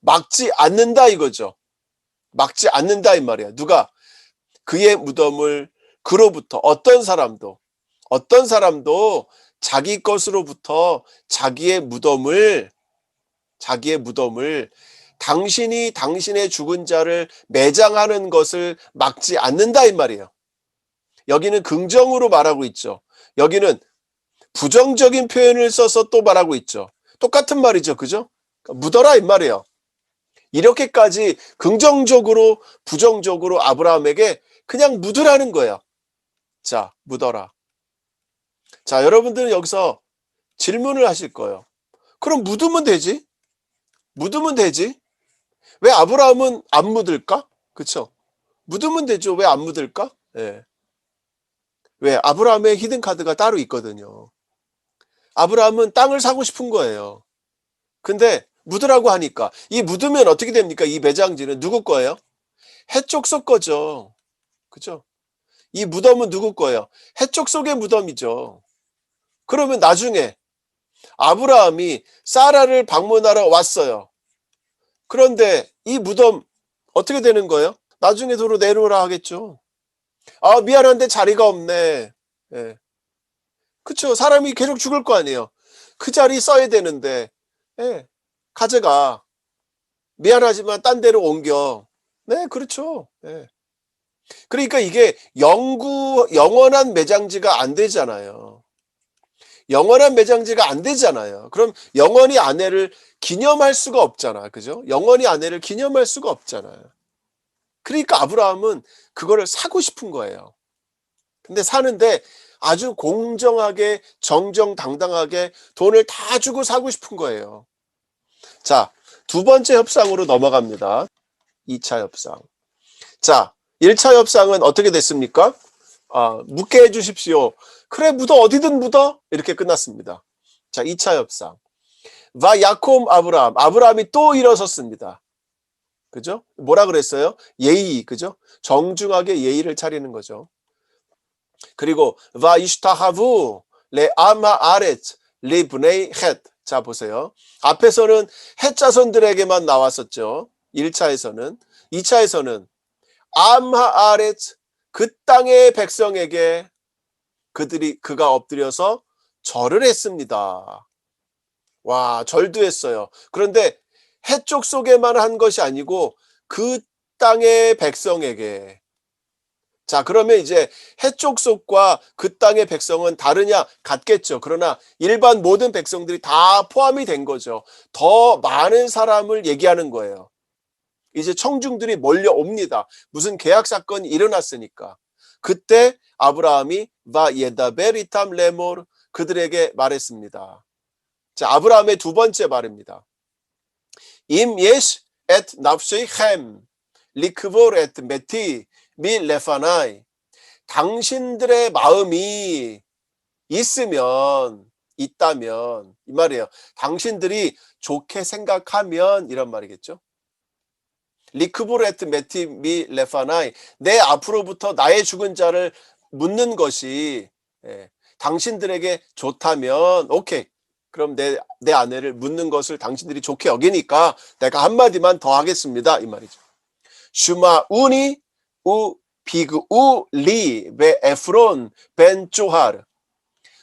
막지 않는다 이거죠. 막지 않는다 이 말이야. 누가? 그의 무덤을 그로부터 어떤 사람도 자기 것으로부터 자기의 무덤을 당신이 당신의 죽은 자를 매장하는 것을 막지 않는다 이 말이에요. 여기는 긍정으로 말하고 있죠. 여기는 부정적인 표현을 써서 또 말하고 있죠. 똑같은 말이죠. 그죠? 묻어라 이 말이에요. 이렇게까지 긍정적으로 부정적으로 아브라함에게 그냥 묻으라는 거예요. 자, 묻어라. 자, 여러분들은 여기서 질문을 하실 거예요. 그럼 묻으면 되지? 왜 아브라함은 안 묻을까? 그쵸? 묻으면 되죠. 왜 안 묻을까? 예. 왜? 아브라함의 히든카드가 따로 있거든요. 아브라함은 땅을 사고 싶은 거예요. 근데 묻으라고 하니까 이 묻으면 어떻게 됩니까? 이 매장지는 누구 거예요? 해족속 거죠. 그죠? 이 무덤은 누구 거예요? 해족속의 무덤이죠. 그러면 나중에 아브라함이 사라를 방문하러 왔어요. 그런데 이 무덤 어떻게 되는 거예요? 나중에 도로 내놓으라 하겠죠. 아, 미안한데 자리가 없네. 예. 그쵸. 사람이 계속 죽을 거 아니에요. 그 자리 써야 되는데, 예. 가져가. 미안하지만 딴 데로 옮겨. 네, 그렇죠. 예. 그러니까 이게 영원한 매장지가 안 되잖아요. 영원한 매장지가 안 되잖아요. 그럼 영원히 아내를 기념할 수가 없잖아. 그죠? 영원히 아내를 기념할 수가 없잖아요. 그러니까 아브라함은 그거를 사고 싶은 거예요. 근데 사는데 아주 공정하게 정정당당하게 돈을 다 주고 사고 싶은 거예요. 자, 두 번째 협상으로 넘어갑니다. 2차 협상. 자, 1차 협상은 어떻게 됐습니까? 묻게 해주십시오. 그래, 묻어, 어디든 묻어. 이렇게 끝났습니다. 자, 2차 협상. 야콤 아브라함이 또 일어섰습니다. 그죠? 뭐라 그랬어요? 예의, 그죠? 정중하게 예의를 차리는 거죠. 그리고 이슈타하부 레 아마 아렛 리 브네이 헷. 자, 보세요. 앞에서는 헷 자손들에게만 나왔었죠. 1차에서는. 2차에서는 암하 아렛 그 땅의 백성에게 그가 엎드려서 절을 했습니다. 와, 절도 했어요. 그런데 해쪽 속에만 한 것이 아니고 그 땅의 백성에게. 자, 그러면 이제 해쪽 속과 그 땅의 백성은 다르냐? 같겠죠. 그러나 일반 모든 백성들이 다 포함이 된 거죠. 더 많은 사람을 얘기하는 거예요. 이제 청중들이 몰려옵니다. 무슨 계약 사건이 일어났으니까. 그때 아브라함이 예다베리탐 레몰 그들에게 말했습니다. 자, 아브라함의 두 번째 말입니다. 임 예시 엣 납쉐이켐 리크볼 엣 메티 미 레파나이. 당신들의 마음이 있다면 이 말이에요. 당신들이 좋게 생각하면 이런 말이겠죠. 리크볼 엣 메티 미 레파나이. 내 앞으로부터 나의 죽은 자를 묻는 것이 당신들에게 좋다면 오케이. 그럼 내 아내를 묻는 것을 당신들이 좋게 여기니까 내가 한마디만 더 하겠습니다. 이 말이죠. 슈마 우니 우 비그 우리 베 에프론 벤 쪼하르.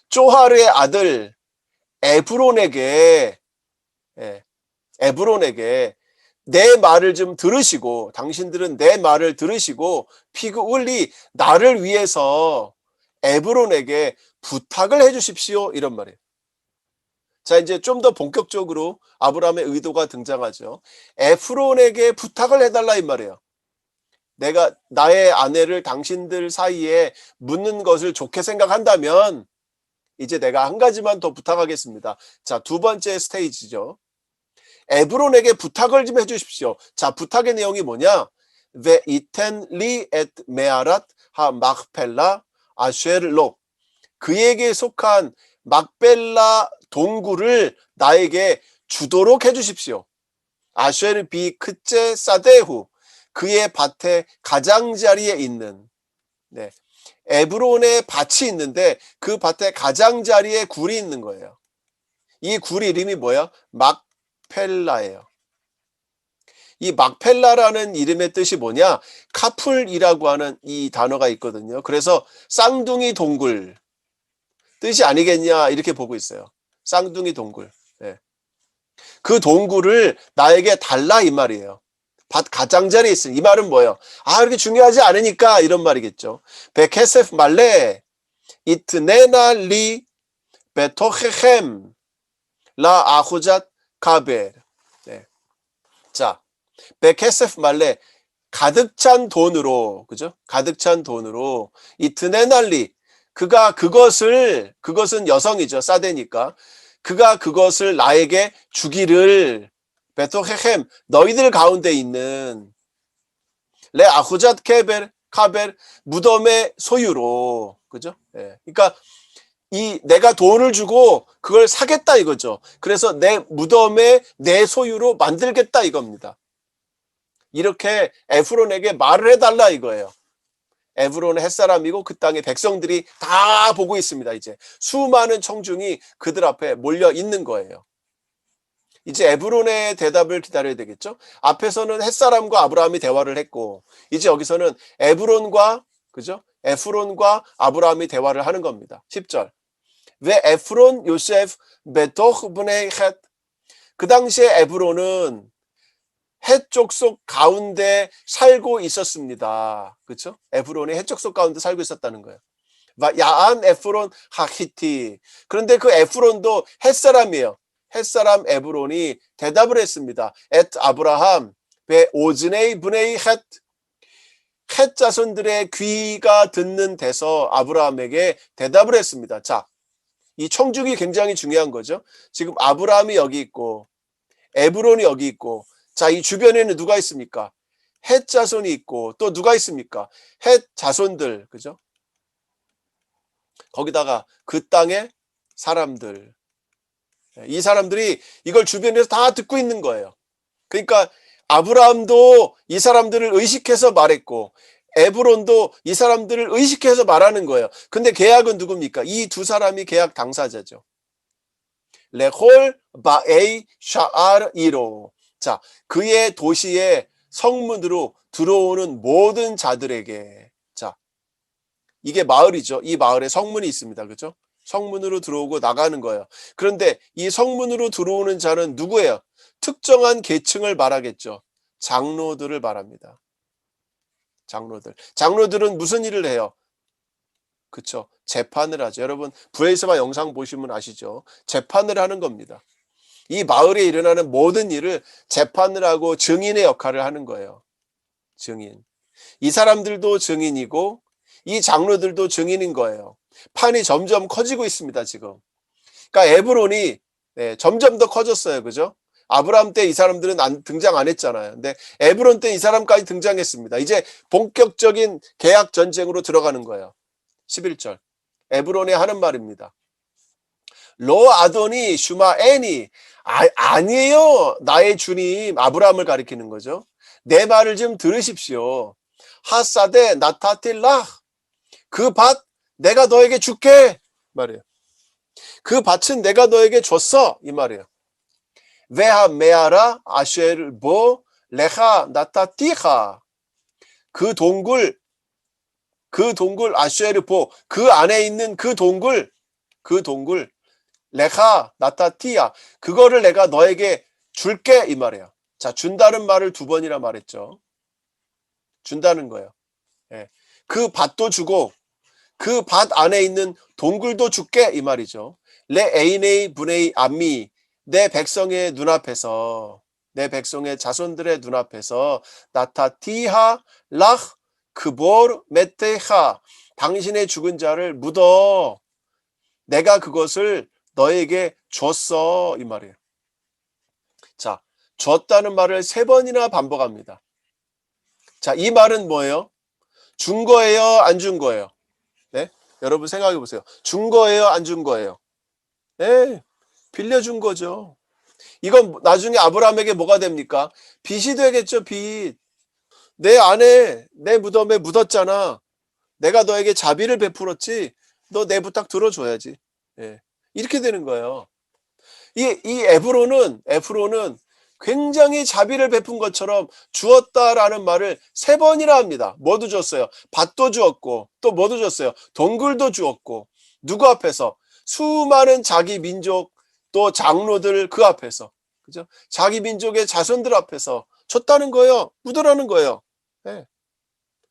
쪼하르의 아들 에브론에게 내 말을 좀 들으시고 당신들은 내 말을 들으시고 피그 울리 나를 위해서 에브론에게 부탁을 해주십시오. 이런 말이에요. 자, 이제 좀 더 본격적으로 아브라함의 의도가 등장하죠. 에프론에게 부탁을 해달라 이 말이에요. 내가 나의 아내를 당신들 사이에 묻는 것을 좋게 생각한다면 이제 내가 한 가지만 더 부탁하겠습니다. 자, 두 번째 스테이지죠. 에브론에게 부탁을 좀 해주십시오. 자, 부탁의 내용이 뭐냐? Ve iten li et mearat ha makpela asherlo. 그에게 속한 막벨라 동굴을 나에게 주도록 해주십시오. 아쉐르 비 크째 사데후, 그의 밭의 가장자리에 있는, 네, 에브론에 밭이 있는데 그 밭의 가장자리에 굴이 있는 거예요. 이 굴 이름이 뭐야? 막펠라예요. 이 막펠라라는 이름의 뜻이 뭐냐? 카풀이라고 하는 이 단어가 있거든요. 그래서 쌍둥이 동굴 뜻이 아니겠냐 이렇게 보고 있어요. 쌍둥이 동굴. 네. 그 동굴을 나에게 달라 이 말이에요. 밭 가장자리에 있으니, 이 말은 뭐예요? 아, 이렇게 중요하지 않으니까 이런 말이겠죠. 베케세프 말레 이트네나 리 베토헤헴 라 아후잣 가벨. 네. 자, 베케세프 말레, 가득 찬 돈으로, 그죠? 가득 찬 돈으로 이트네날리, 그것은 여성이죠. 사데니까. 그가 그것을 나에게 주기를, 베토헤헴, 너희들 가운데 있는 레 아후잣 카벨, 무덤의 소유로, 그죠? 예. 그러니까 내가 돈을 주고 그걸 사겠다 이거죠. 그래서 내 무덤에 내 소유로 만들겠다 이겁니다. 이렇게 에프론에게 말을 해달라 이거예요. 에브론은 햇사람이고 그 땅의 백성들이 다 보고 있습니다. 이제 수많은 청중이 그들 앞에 몰려 있는 거예요. 이제 에브론의 대답을 기다려야 되겠죠. 앞에서는 햇사람과 아브라함이 대화를 했고, 이제 여기서는 에브론과, 그죠? 에프론과 아브라함이 대화를 하는 겁니다. 10절. 왜 에프론 요셉 베토흐 브네 헷, 그 당시에 에브론은 헷 족속 가운데 살고 있었습니다. 그렇죠? 에브론이 헷 족속 가운데 살고 있었다는 거예요. 야안 에프론 하히티. 그런데 그 에프론도 헷사람이에요. 헷사람 에브론이 대답을 했습니다. 엣 아브라함 베 오즈네이 브네이 헷 자손들의 귀가 듣는 데서 아브라함에게 대답을 했습니다. 자, 이 청중이 굉장히 중요한 거죠. 지금 아브라함이 여기 있고 에브론이 여기 있고, 자, 이 주변에는 누가 있습니까? 헷 자손이 있고, 또 누가 있습니까? 헷 자손들, 그죠? 거기다가 그 땅의 사람들, 이 사람들이 이걸 주변에서 다 듣고 있는 거예요. 그러니까 아브라함도 이 사람들을 의식해서 말했고, 에브론도 이 사람들을 의식해서 말하는 거예요. 근데 계약은 누굽니까? 이 두 사람이 계약 당사자죠. 레홀 바에이 샤알 이로. 자, 그의 도시의 성문으로 들어오는 모든 자들에게. 자, 이게 마을이죠. 이 마을에 성문이 있습니다. 그죠? 성문으로 들어오고 나가는 거예요. 그런데 이 성문으로 들어오는 자는 누구예요? 특정한 계층을 말하겠죠. 장로들을 말합니다. 장로들은 무슨 일을 해요? 그쵸? 재판을 하죠. 여러분, 부에스마 영상 보시면 아시죠? 재판을 하는 겁니다. 이 마을에 일어나는 모든 일을 재판을 하고 증인의 역할을 하는 거예요. 증인. 이 사람들도 증인이고 이 장로들도 증인인 거예요. 판이 점점 커지고 있습니다, 지금. 그러니까 에브론이 점점 더 커졌어요. 그죠? 아브라함 때 이 사람들은 등장 안 했잖아요. 근데 에브론 때 이 사람까지 등장했습니다. 이제 본격적인 계약 전쟁으로 들어가는 거예요. 11절. 에브론이 하는 말입니다. 로 아도니 슈마에니, 아니에요. 나의 주님, 아브라함을 가리키는 거죠. 내 말을 좀 들으십시오. 하사데 나타틸라, 그 밭 내가 너에게 줄게 말이에요. 그 밭은 내가 너에게 줬어 이 말이에요. 베하 메아라 아쉐르보 레하 나타티하, 그 동굴 아쉐르보, 그 안에 있는 그 동굴 레하 나타티야, 그거를 내가 너에게 줄게 이 말이에요. 자, 준다는 말을 두 번이나 말했죠. 준다는 거예요. 예. 그 밭도 주고 그 밭 안에 있는 동굴도 줄게 이 말이죠. 레 에이네이 분에이 암미, 내 백성의 눈앞에서, 내 백성의 자손들의 눈앞에서 나타티하 락 크볼 메테하, 당신의 죽은 자를 묻어 내가 그것을 너에게 줬어 이 말이에요. 자, 줬다는 말을 세 번이나 반복합니다. 자, 이 말은 뭐예요? 준 거예요, 안 준 거예요? 네? 여러분 생각해 보세요. 준 거예요, 안 준 거예요? 네, 빌려준 거죠. 이건 나중에 아브라함에게 뭐가 됩니까? 빚이 되겠죠, 빚. 내 아내, 내 무덤에 묻었잖아. 내가 너에게 자비를 베풀었지. 너 내 부탁 들어줘야지. 예. 이렇게 되는 거예요. 이 에브론은 굉장히 자비를 베푼 것처럼 주었다라는 말을 3번이나 합니다. 뭐도 줬어요? 밭도 주었고, 또 뭐도 줬어요? 동굴도 주었고, 누구 앞에서? 수많은 자기 민족, 또 장로들 그 앞에서. 그죠? 자기 민족의 자손들 앞에서 줬다는 거예요. 묻으라는 거예요. 네.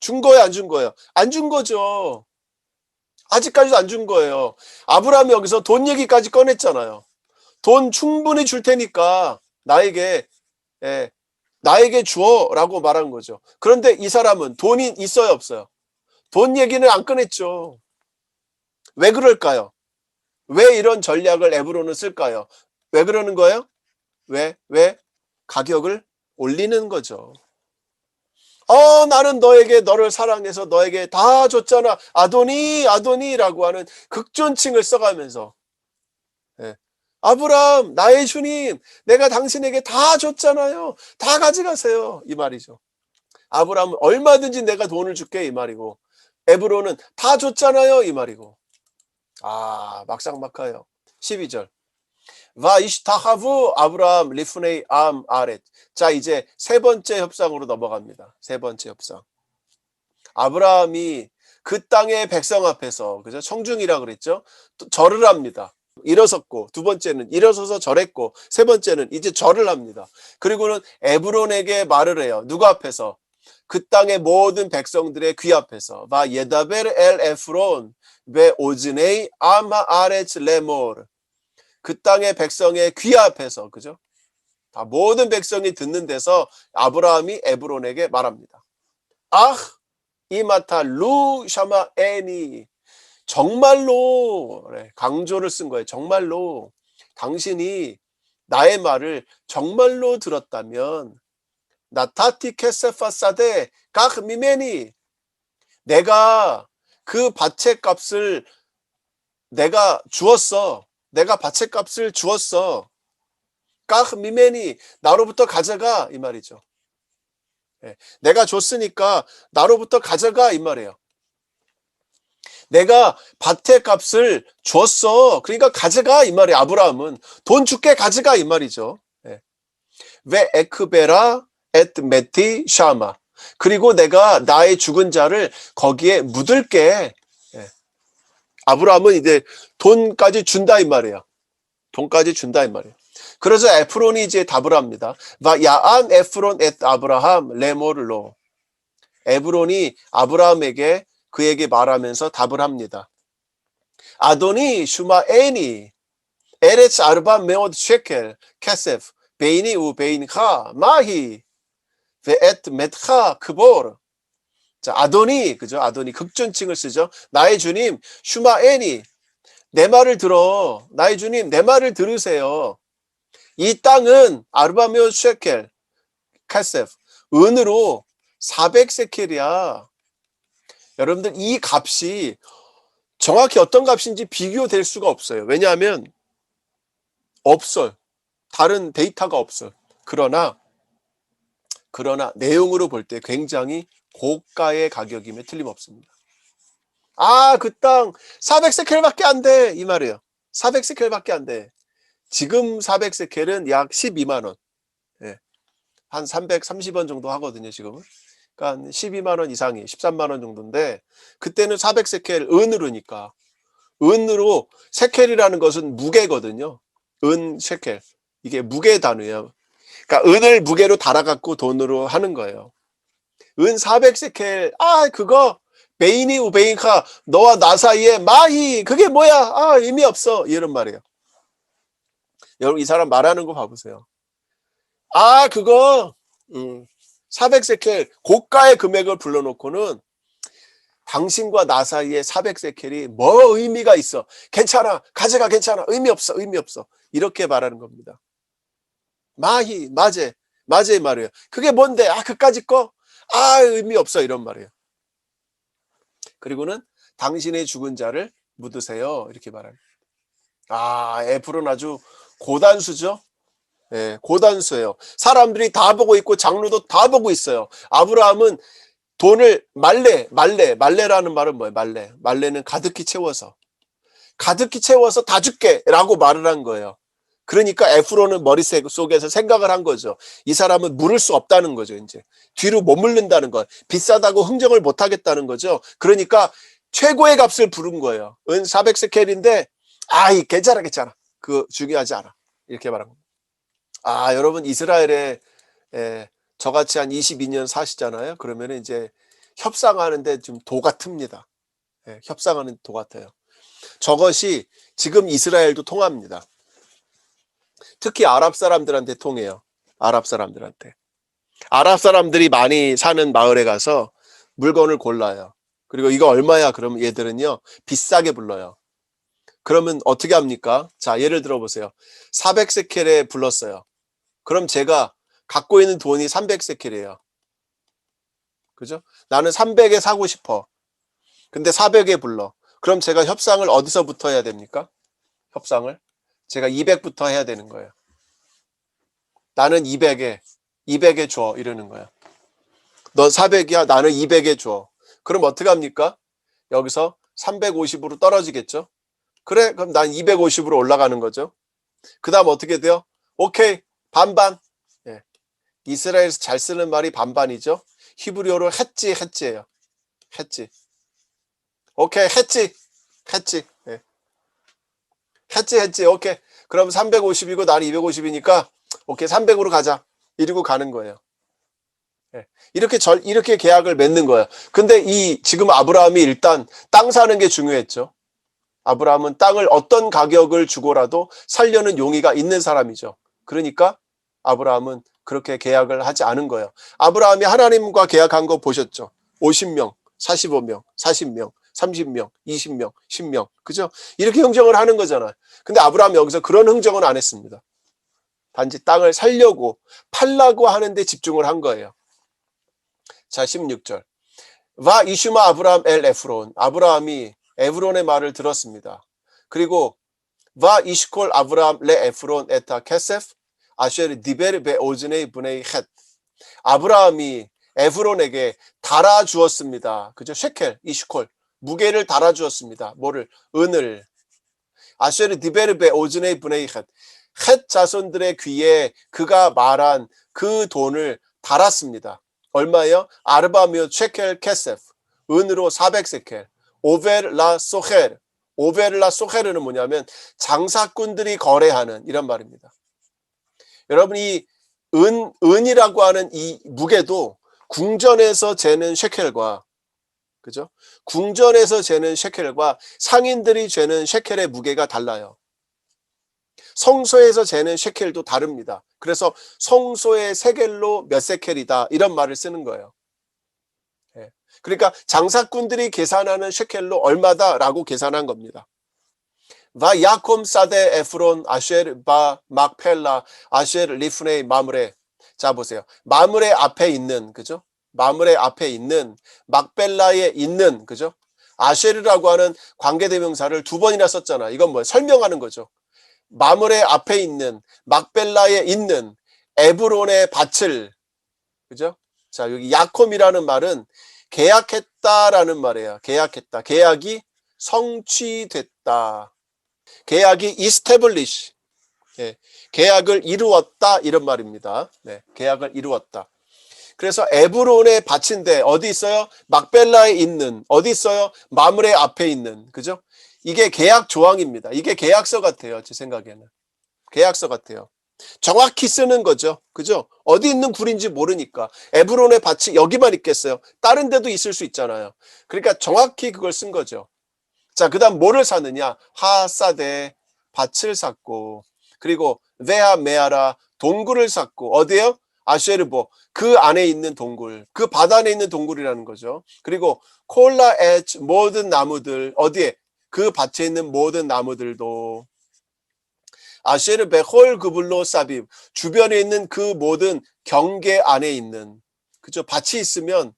준 거예요, 안 준 거예요? 안 준 거죠. 아직까지도 안 준 거예요. 아브라함이 여기서 돈 얘기까지 꺼냈잖아요. 돈 충분히 줄 테니까 나에게, 예, 나에게 주어라고 말한 거죠. 그런데 이 사람은 돈이 있어요, 없어요? 돈 얘기는 안 꺼냈죠. 왜 그럴까요? 왜 이런 전략을 에브론은 쓸까요? 왜 그러는 거예요? 왜? 가격을 올리는 거죠. 나는 너를 사랑해서 너에게 다 줬잖아. 아도니라고 하는 극존칭을 써가면서, 예. 아브라함, 나의 주님, 내가 당신에게 다 줬잖아요. 다 가져가세요. 이 말이죠. 아브라함은 얼마든지 내가 돈을 줄게. 이 말이고, 에브론은 다 줬잖아요. 이 말이고. 막상막하요. 12절. 바이시타하부 아브라함 리프네이 암 아렛. 자, 이제 3번째 협상으로 넘어갑니다. 3번째 협상. 아브라함이 그 땅의 백성 앞에서, 그죠? 청중이라 그랬죠? 또 절을 합니다. 일어섰고, 2번째는 일어서서 절했고, 3번째는 이제 절을 합니다. 그리고는 에브론에게 말을 해요. 누구 앞에서? 그 땅의 모든 백성들의 귀 앞에서. 바 예다벨 엘 에프론 베 오즈네이 아마 아레츠 레모르. 그 땅의 백성의 귀 앞에서, 그죠? 다 모든 백성이 듣는 데서 아브라함이 에브론에게 말합니다. 이마타 루 샤마 에니. 정말로, 강조를 쓴 거예요. 정말로 당신이 나의 말을 정말로 들었다면 나타티 케세파사데 각 미메니. 내가 그 밭의 값을 내가 주었어. 내가 밭의 값을 주었어. 각 미메니. 나로부터 가져가. 이 말이죠. 내가 줬으니까 나로부터 가져가. 이 말이에요. 내가 밭의 값을 줬어. 그러니까 가져가. 이 말이에요. 아브라함은 돈 줄게, 가져가. 이 말이죠. 왜 에크베라 에트 메티 샤마. 그리고 내가 나의 죽은 자를 거기에 묻을게. 아브라함은 이제 돈까지 준다 이 말이에요. 돈까지 준다 이 말이에요. 그래서 에프론이 이제 답을 합니다. 바 야안 에프론 엣 아브라함 레모르로. 에브론이 아브라함에게 그에게 말하면서 답을 합니다. 아도니 슈마 에니 에레츠 아르바 메오드 쉐켈 캐세프 베이니 우 베인카 마히 베에트 메트카 크보르. 자, 아도니, 그죠? 아도니 극존칭을 쓰죠. 나의 주님 슈마 에니, 내 말을 들어. 나의 주님 내 말을 들으세요. 이 땅은 아르바메오 쉐켈 캐세프, 은으로 400세켈이야. 여러분들 이 값이 정확히 어떤 값인지 비교될 수가 없어요. 왜냐하면 없어요. 다른 데이터가 없어요. 그러나 내용으로 볼 때 굉장히 고가의 가격임에 틀림없습니다. 그 땅 400세켈밖에 안 돼. 이 말이에요. 400세켈밖에 안 돼. 지금 400세켈은 약 12만 원. 한 330원 정도 하거든요, 지금은. 그러니까 12만 원 이상이 13만 원 정도인데, 그때는 400세켈 은으로니까. 은으로 세켈이라는 것은 무게거든요. 은 세켈. 이게 무게 단위예요. 그러니까 은을 무게로 달아갖고 돈으로 하는 거예요. 은 400세켈. 그거 베이니 우베인카, 너와 나 사이에 마히, 그게 뭐야? 의미 없어. 이런 말이에요. 여러분 이 사람 말하는 거 봐보세요. 그거 400세켈 고가의 금액을 불러놓고는 당신과 나 사이에 400세켈이 뭐 의미가 있어? 괜찮아, 가져가. 괜찮아, 의미 없어. 이렇게 말하는 겁니다. 마히, 맞아 이 말이에요. 그게 뭔데? 그까짓 거? 의미 없어. 이런 말이에요. 그리고는 당신의 죽은 자를 묻으세요. 이렇게 말합니다. 에프론 아주 고단수죠. 예, 고단수예요. 사람들이 다 보고 있고 장로도 다 보고 있어요. 아브라함은 돈을 말레라는 말은 뭐예요? 말레는 가득히 채워서 다 줄게 라고 말을 한 거예요. 그러니까 에프론은 머릿속에서 생각을 한 거죠. 이 사람은 물을 수 없다는 거죠. 이제 뒤로 못 물른다는 거, 비싸다고 흥정을 못 하겠다는 거죠. 그러니까 최고의 값을 부른 거예요. 은 400세켈인데 괜찮아 그거 중요하지 않아 이렇게 말한 겁니다. 여러분 이스라엘에 저같이 한 22년 사시잖아요. 그러면 이제 협상하는데 좀 도 같습니다. 협상하는 도 같아요. 저것이 지금 이스라엘도 통합니다. 특히 아랍 사람들한테 통해요. 아랍 사람들한테. 아랍 사람들이 많이 사는 마을에 가서 물건을 골라요. 그리고 이거 얼마야? 그러면 얘들은요, 비싸게 불러요. 그러면 어떻게 합니까? 자, 예를 들어 보세요. 400세켈에 불렀어요. 그럼 제가 갖고 있는 돈이 300세켈이에요. 그죠? 나는 300에 사고 싶어. 근데 400에 불러. 그럼 제가 협상을 어디서부터 해야 됩니까? 협상을? 제가 200부터 해야 되는 거예요. 나는 200에 줘. 이러는 거야. 넌 400이야. 나는 200에 줘. 그럼 어떻게 합니까? 여기서 350으로 떨어지겠죠? 그래, 그럼 난 250으로 올라가는 거죠. 그 다음 어떻게 돼요? 오케이, 반반. 예. 이스라엘에서 잘 쓰는 말이 반반이죠. 히브리어로 했지예요. 했지. 오케이, 했지. 예. 했지. 오케이. 그럼 350이고 나는 250이니까 오케이, 300으로 가자. 이러고 가는 거예요. 예. 이렇게 계약을 맺는 거예요. 근데 지금 아브라함이 일단 땅 사는 게 중요했죠. 아브라함은 땅을 어떤 가격을 주고라도 살려는 용의가 있는 사람이죠. 그러니까 아브라함은 그렇게 계약을 하지 않은 거예요. 아브라함이 하나님과 계약한 거 보셨죠? 50명, 45명, 40명, 30명, 20명, 10명. 그죠? 이렇게 흥정을 하는 거잖아요. 근데 아브라함이 여기서 그런 흥정은 안 했습니다. 단지 땅을 살려고 팔라고 하는데 집중을 한 거예요. 자, 16절. 와 이슈마 아브라함 엘 에프론. 아브라함이 에브론의 말을 들었습니다. 그리고 와 이시콜 아브라함 레 에프론 에타 케세프 아쉐르 디베르 베 오즈네이 분의 헷. 아브라함이 에브론에게 달아주었습니다. 그죠? 셰켈, 이시콜. 무게를 달아주었습니다. 뭐를? 은을. 아쉐르 디베르 베 오즈네이 분의 헷. 헷 자손들의 귀에 그가 말한 그 돈을 달았습니다. 얼마예요? 아르바미오 셰켈 케세프. 은으로 400세켈. 오벨라 소헬. 오벨라 소헬은 뭐냐면 장사꾼들이 거래하는 이런 말입니다. 여러분 이 은이라고 하는 이 무게도 궁전에서 재는 셰켈과 그죠? 궁전에서 재는 셰켈과 상인들이 재는 셰켈의 무게가 달라요. 성소에서 재는 셰켈도 다릅니다. 그래서 성소의 세겔로 몇 세켈이다 이런 말을 쓰는 거예요. 그러니까 장사꾼들이 계산하는 셰켈로 얼마다라고 계산한 겁니다. 바 야콤 사데 에프론 아쉐르 바 막펠라 아쉐르 리프네이 마므레. 자 보세요. 마므레 앞에 있는 그죠? 마므레 앞에 있는 막벨라에 있는 그죠? 아쉐르라고 하는 관계대명사를 두 번이나 썼잖아. 이건 뭐야? 설명하는 거죠. 마므레 앞에 있는 막벨라에 있는 에브론의 밭을 그죠? 자 여기 야콤이라는 말은 계약했다라는 말이에요. 계약했다. 계약이 성취됐다. 계약이 establish. 계약을 이루었다 이런 말입니다. 계약을 이루었다. 그래서 에브론의 밭인데 어디 있어요? 막벨라에 있는 어디 있어요? 마므레 앞에 있는 그죠? 이게 계약 조항입니다. 이게 계약서 같아요. 제 생각에는 계약서 같아요. 정확히 쓰는 거죠. 그죠? 어디 있는 굴인지 모르니까. 에브론의 밭이 여기만 있겠어요? 다른 데도 있을 수 있잖아요. 그러니까 정확히 그걸 쓴 거죠. 자, 그 다음 뭐를 사느냐? 하사데, 밭을 샀고, 그리고 베아 메아라, 동굴을 샀고, 어디에요? 아쉐르보, 그 안에 있는 동굴, 그 밭 안에 있는 동굴이라는 거죠. 그리고 콜라 에치, 모든 나무들, 어디에? 그 밭에 있는 모든 나무들도 아쉐르 베홀 그블로 사빕 주변에 있는 그 모든 경계 안에 있는 그죠? 밭이 있으면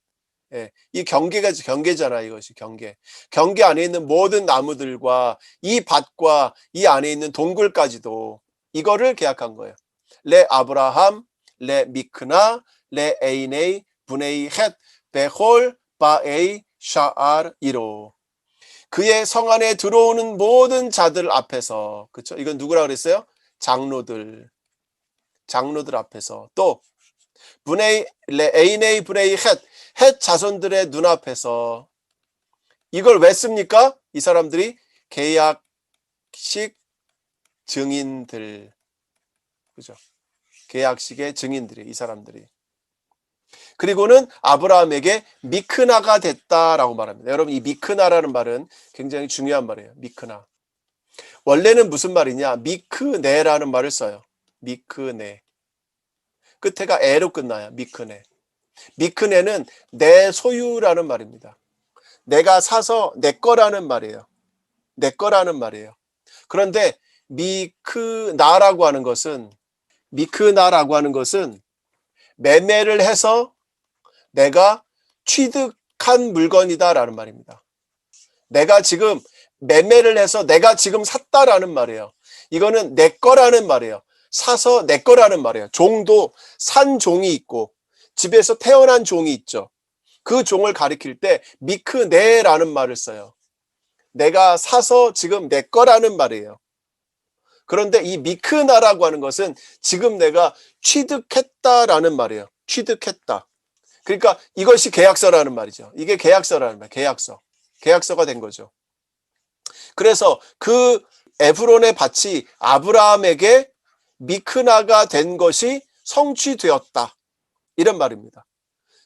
이 경계잖아 이것이 경계 안에 있는 모든 나무들과 이 밭과 이 안에 있는 동굴까지도 이거를 계약한 거예요. 레 아브라함 레 미크나 레 에이네이 분에이 헷 베홀 바에이 샤알 이로. 그의 성 안에 들어오는 모든 자들 앞에서, 그쵸? 이건 누구라 그랬어요? 장로들 앞에서. 또 분에이 레 에이네이 분에이 헷 자손들의 눈앞에서. 이걸 왜 씁니까? 이 사람들이 계약식 증인들, 그죠? 계약식의 증인들이, 이 사람들이. 그리고는 아브라함에게 미크나가 됐다라고 말합니다. 여러분, 이 미크나라는 말은 굉장히 중요한 말이에요. 미크나. 원래는 무슨 말이냐? 미크네라는 말을 써요. 미크네. 끝에가 에로 끝나요. 미크네. 미크네는 내 소유라는 말입니다. 내가 사서 내 거라는 말이에요. 내 거라는 말이에요. 그런데 미크나라고 하는 것은 매매를 해서 내가 취득한 물건이다라는 말입니다. 내가 지금 매매를 해서 내가 지금 샀다라는 말이에요. 이거는 내 거라는 말이에요. 사서 내 거라는 말이에요. 종도 산 종이 있고 집에서 태어난 종이 있죠. 그 종을 가리킬 때 미크네라는 말을 써요. 내가 사서 지금 내 거라는 말이에요. 그런데 이 미크나라고 하는 것은 지금 내가 취득했다라는 말이에요. 취득했다. 그러니까 이것이 계약서라는 말이죠. 이게 계약서라는 말이에요. 계약서가 된 거죠. 그래서 그 에브론의 밭이 아브라함에게 미크나가 된 것이 성취되었다. 이런 말입니다.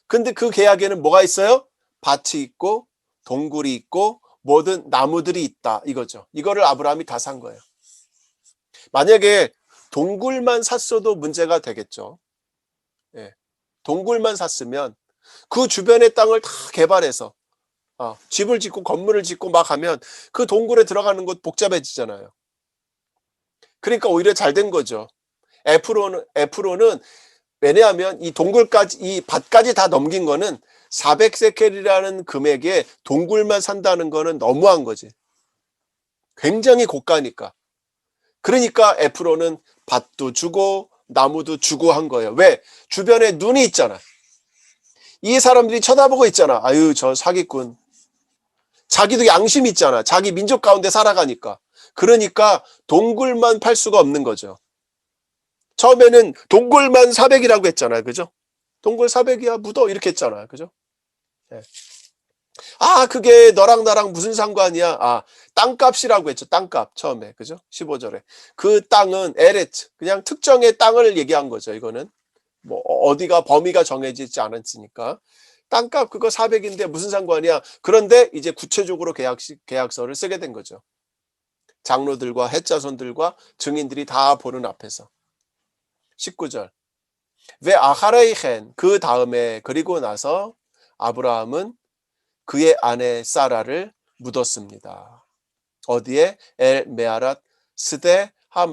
근데 그 계약에는 뭐가 있어요? 밭이 있고 동굴이 있고 모든 나무들이 있다. 이거죠. 이거를 아브라함이 다 산 거예요. 만약에 동굴만 샀어도 문제가 되겠죠. 예. 동굴만 샀으면 그 주변의 땅을 다 개발해서 집을 짓고 건물을 짓고 막 하면 그 동굴에 들어가는 것 복잡해지잖아요. 그러니까 오히려 잘 된 거죠. 에프론은 왜냐하면 이 동굴까지, 이 밭까지 다 넘긴 거는 400세켈이라는 금액에 동굴만 산다는 거는 너무한 거지. 굉장히 고가니까. 그러니까 에프론은 밭도 주고 나무도 주고 한 거예요. 왜? 주변에 눈이 있잖아. 이 사람들이 쳐다보고 있잖아. 아유, 저 사기꾼. 자기도 양심이 있잖아. 자기 민족 가운데 살아가니까. 그러니까 동굴만 팔 수가 없는 거죠. 처음에는 동굴만 400이라고 했잖아요. 그죠? 동굴 400이야 묻어 이렇게 했잖아요. 그죠? 네. 그게 너랑 나랑 무슨 상관이야? 땅값이라고 했죠. 땅값 처음에. 그죠? 15절에. 그 땅은 에레츠, 그냥 특정의 땅을 얘기한 거죠. 이거는 뭐 어디가 범위가 정해지지 않았으니까. 땅값 그거 400인데 무슨 상관이야? 그런데 이제 구체적으로 계약서를 쓰게 된 거죠. 장로들과 헷자손들과 증인들이 다 보는 앞에서. 19절. 왜 아하레이헨, 그 다음에, 그리고 나서 아브라함은 그의 아내 사라를 묻었습니다. 어디에? 엘 메아랏 스데 하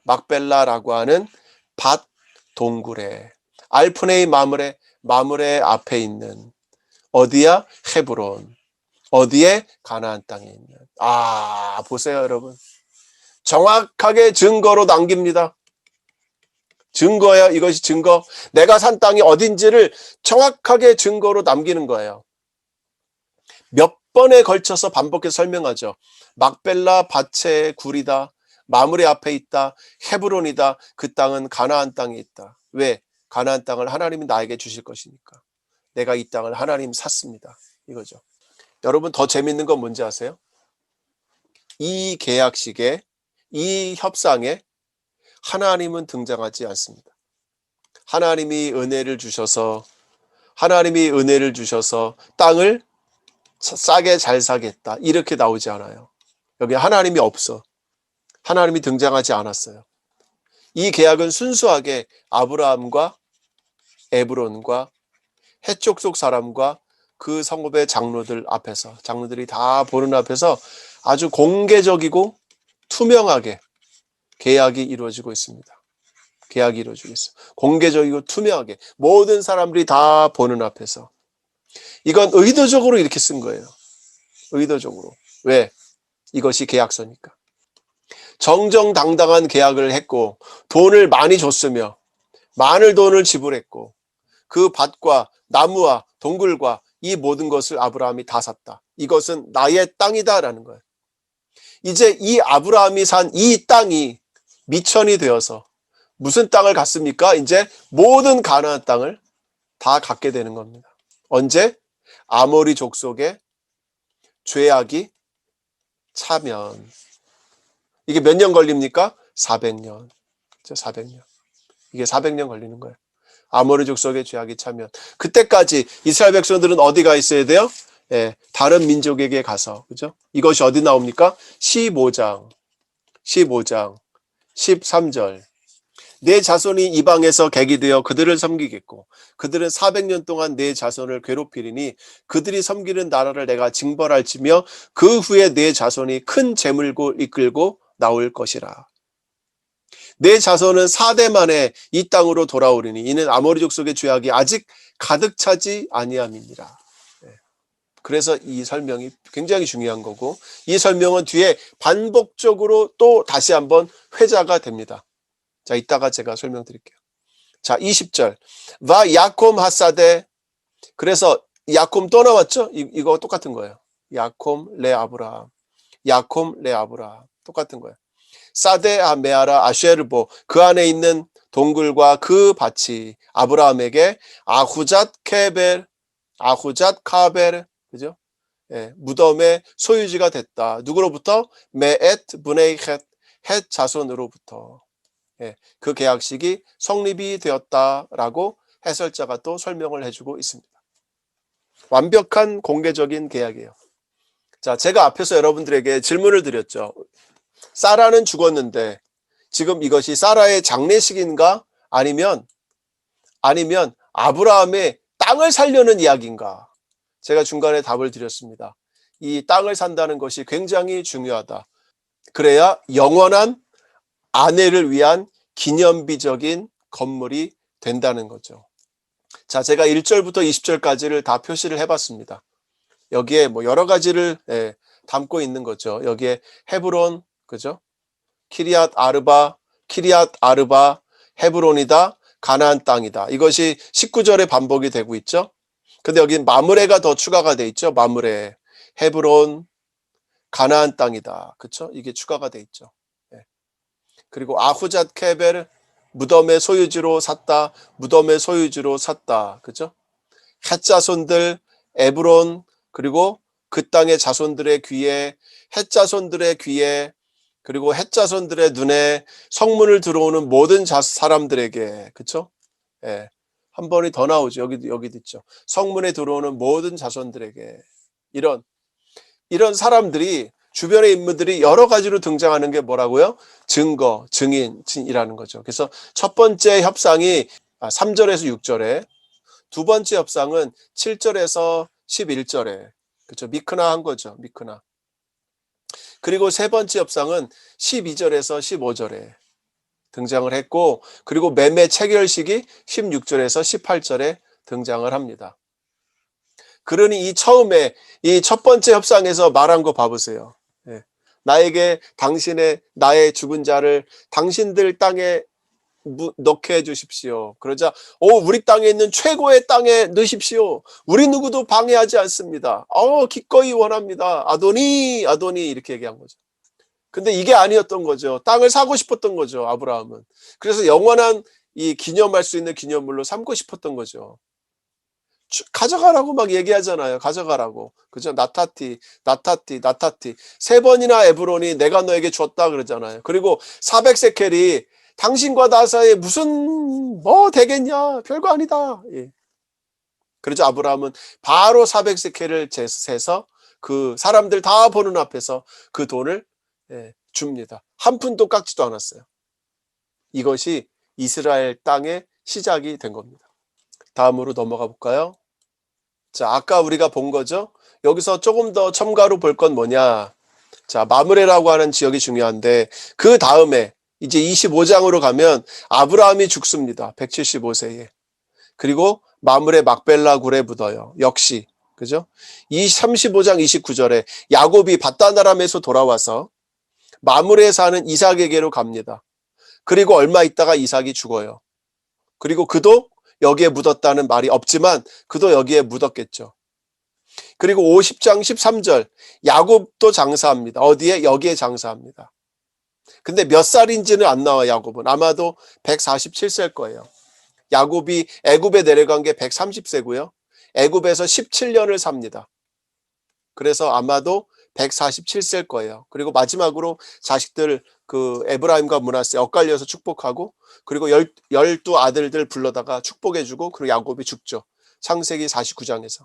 막벨라라고 하는 밭 동굴에, 알프네이 마므레 앞에 있는, 어디야? 헤브론. 어디에? 가나안 땅에 있는. 보세요 여러분. 정확하게 증거로 남깁니다. 증거예요. 이것이 증거. 내가 산 땅이 어딘지를 정확하게 증거로 남기는 거예요. 몇 번에 걸쳐서 반복해서 설명하죠. 막벨라 밭의 굴이다. 마므레 앞에 있다. 헤브론이다. 그 땅은 가나안 땅에 있다. 왜? 가나안 땅을 하나님이 나에게 주실 것이니까. 내가 이 땅을 하나님 샀습니다. 이거죠. 여러분 더 재밌는 건 뭔지 아세요? 이 계약식에, 이 협상에 하나님은 등장하지 않습니다. 하나님이 은혜를 주셔서 땅을 싸게 잘 사겠다 이렇게 나오지 않아요. 여기 하나님이 없어. 하나님이 등장하지 않았어요. 이 계약은 순수하게 아브라함과 에브론과 해쪽 속 사람과 그 성읍의 장로들 앞에서, 장로들이 다 보는 앞에서 아주 공개적이고 투명하게 계약이 이루어지고 있습니다. 계약이 이루어지고 있어요. 공개적이고 투명하게 모든 사람들이 다 보는 앞에서. 이건 의도적으로 이렇게 쓴 거예요. 의도적으로. 왜? 이것이 계약서니까. 정정당당한 계약을 했고 돈을 많이 줬으며 많은 돈을 지불했고 그 밭과 나무와 동굴과 이 모든 것을 아브라함이 다 샀다. 이것은 나의 땅이다라는 거예요. 이제 이 아브라함이 산 이 땅이 미천이 되어서 무슨 땅을 갖습니까? 이제 모든 가나안 땅을 다 갖게 되는 겁니다. 언제? 아모리 족속의 죄악이 차면. 이게 몇 년 걸립니까? 400년. 400년. 이게 400년 걸리는 거예요. 아모리 족속의 죄악이 차면. 그때까지 이스라엘 백성들은 어디가 있어야 돼요? 예, 다른 민족에게 가서. 그죠? 이것이 어디 나옵니까? 15장 13절. 내 자손이 이방에서 객이 되어 그들을 섬기겠고 그들은 400년 동안 내 자손을 괴롭히리니 그들이 섬기는 나라를 내가 징벌할지며 그 후에 내 자손이 큰 재물고 이끌고 나올 것이라. 내 자손은 4대 만에 이 땅으로 돌아오리니 이는 아모리 족속의 죄악이 아직 가득 차지 아니함이니라. 그래서 이 설명이 굉장히 중요한 거고 이 설명은 뒤에 반복적으로 또 다시 한번 회자가 됩니다. 자, 이따가 제가 설명드릴게요. 자, 20절. 와 야콤 하사데. 그래서 야콤 또 나왔죠? 이거 똑같은 거예요. 야콤 레 아브라함. 야콤 레 아브라함. 똑같은 거예요. 사데 아메아라 아쉐르보. 그 안에 있는 동굴과 그 밭이 아브라함에게 아후잣 카벨. 그죠? 예, 무덤의 소유지가 됐다. 누구로부터? 메엣 브네이 헷 자손으로부터. 예, 그 계약식이 성립이 되었다라고 해설자가 또 설명을 해주고 있습니다. 완벽한 공개적인 계약이에요. 자, 제가 앞에서 여러분들에게 질문을 드렸죠. 사라는 죽었는데 지금 이것이 사라의 장례식인가? 아니면 아브라함의 땅을 살려는 이야기인가? 제가 중간에 답을 드렸습니다. 이 땅을 산다는 것이 굉장히 중요하다. 그래야 영원한 아내를 위한 기념비적인 건물이 된다는 거죠. 자, 제가 1절부터 20절까지를 다 표시를 해봤습니다. 여기에 뭐 여러 가지를 담고 있는 거죠. 여기에 헤브론, 그죠? 키리앗 아르바, 헤브론이다, 가나안 땅이다. 이것이 19절에 반복이 되고 있죠. 근데 여기 마므레가 더 추가가 돼 있죠. 마므레, 헤브론, 가나안 땅이다. 그렇죠? 이게 추가가 돼 있죠. 그리고 아후잣 케벨, 무덤의 소유지로 샀다. 그죠? 헷 자손들, 에브론, 그리고 그 땅의 자손들의 귀에, 헷 자손들의 귀에, 그리고 헷 자손들의 눈에 성문을 들어오는 모든 사람들에게, 그쵸? 예. 한 번이 더 나오죠. 여기도 있죠. 성문에 들어오는 모든 자손들에게. 이런 사람들이, 주변의 인물들이 여러 가지로 등장하는 게 뭐라고요? 증거, 증인이라는 거죠. 그래서 첫 번째 협상이 3절에서 6절에, 두 번째 협상은 7절에서 11절에, 그렇죠? 미크나 한 거죠. 미크나. 그리고 세 번째 협상은 12절에서 15절에 등장을 했고, 그리고 매매 체결식이 16절에서 18절에 등장을 합니다. 그러니 이 처음에 이 첫 번째 협상에서 말한 거 봐보세요. 나에게 나의 죽은 자를 당신들 땅에 넣게 해주십시오. 그러자 우리 땅에 있는 최고의 땅에 넣으십시오. 우리 누구도 방해하지 않습니다. 기꺼이 원합니다. 아도니 이렇게 얘기한 거죠. 근데 이게 아니었던 거죠. 땅을 사고 싶었던 거죠. 아브라함은. 그래서 영원한 이 기념할 수 있는 기념물로 삼고 싶었던 거죠. 가져가라고 막 얘기하잖아요. 가져가라고. 그죠? 나타티. 세 번이나 에브론이 내가 너에게 줬다 그러잖아요. 그리고 400세켈이 당신과 나 사이에 무슨 되겠냐? 별거 아니다. 예. 그러자 아브라함은 바로 400세켈을 세서 그 사람들 다 보는 앞에서 그 돈을 줍니다. 한 푼도 깎지도 않았어요. 이것이 이스라엘 땅의 시작이 된 겁니다. 다음으로 넘어가 볼까요? 자, 아까 우리가 본 거죠? 여기서 조금 더 첨가로 볼 건 뭐냐? 자, 마므레라고 하는 지역이 중요한데 그 다음에 이제 25장으로 가면 아브라함이 죽습니다. 175세에. 그리고 마므레 막벨라 굴에 묻어요. 역시. 그죠? 35장 29절에 야곱이 밧단 아람에서 돌아와서 마므레에 사는 이삭에게로 갑니다. 그리고 얼마 있다가 이삭이 죽어요. 그리고 그도 여기에 묻었다는 말이 없지만 그도 여기에 묻었겠죠. 그리고 50장 13절 야곱도 장사합니다. 어디에? 여기에 장사합니다. 근데 몇 살인지는 안 나와. 야곱은 아마도 147세일 거예요. 야곱이 애굽에 내려간 게 130세고요. 애굽에서 17년을 삽니다. 그래서 아마도 147세일 거예요. 그리고 마지막으로 자식들 그 에브라임과 므낫세 엇갈려서 축복하고 그리고 12 아들들 불러다가 축복해주고 그리고 야곱이 죽죠. 창세기 49장에서.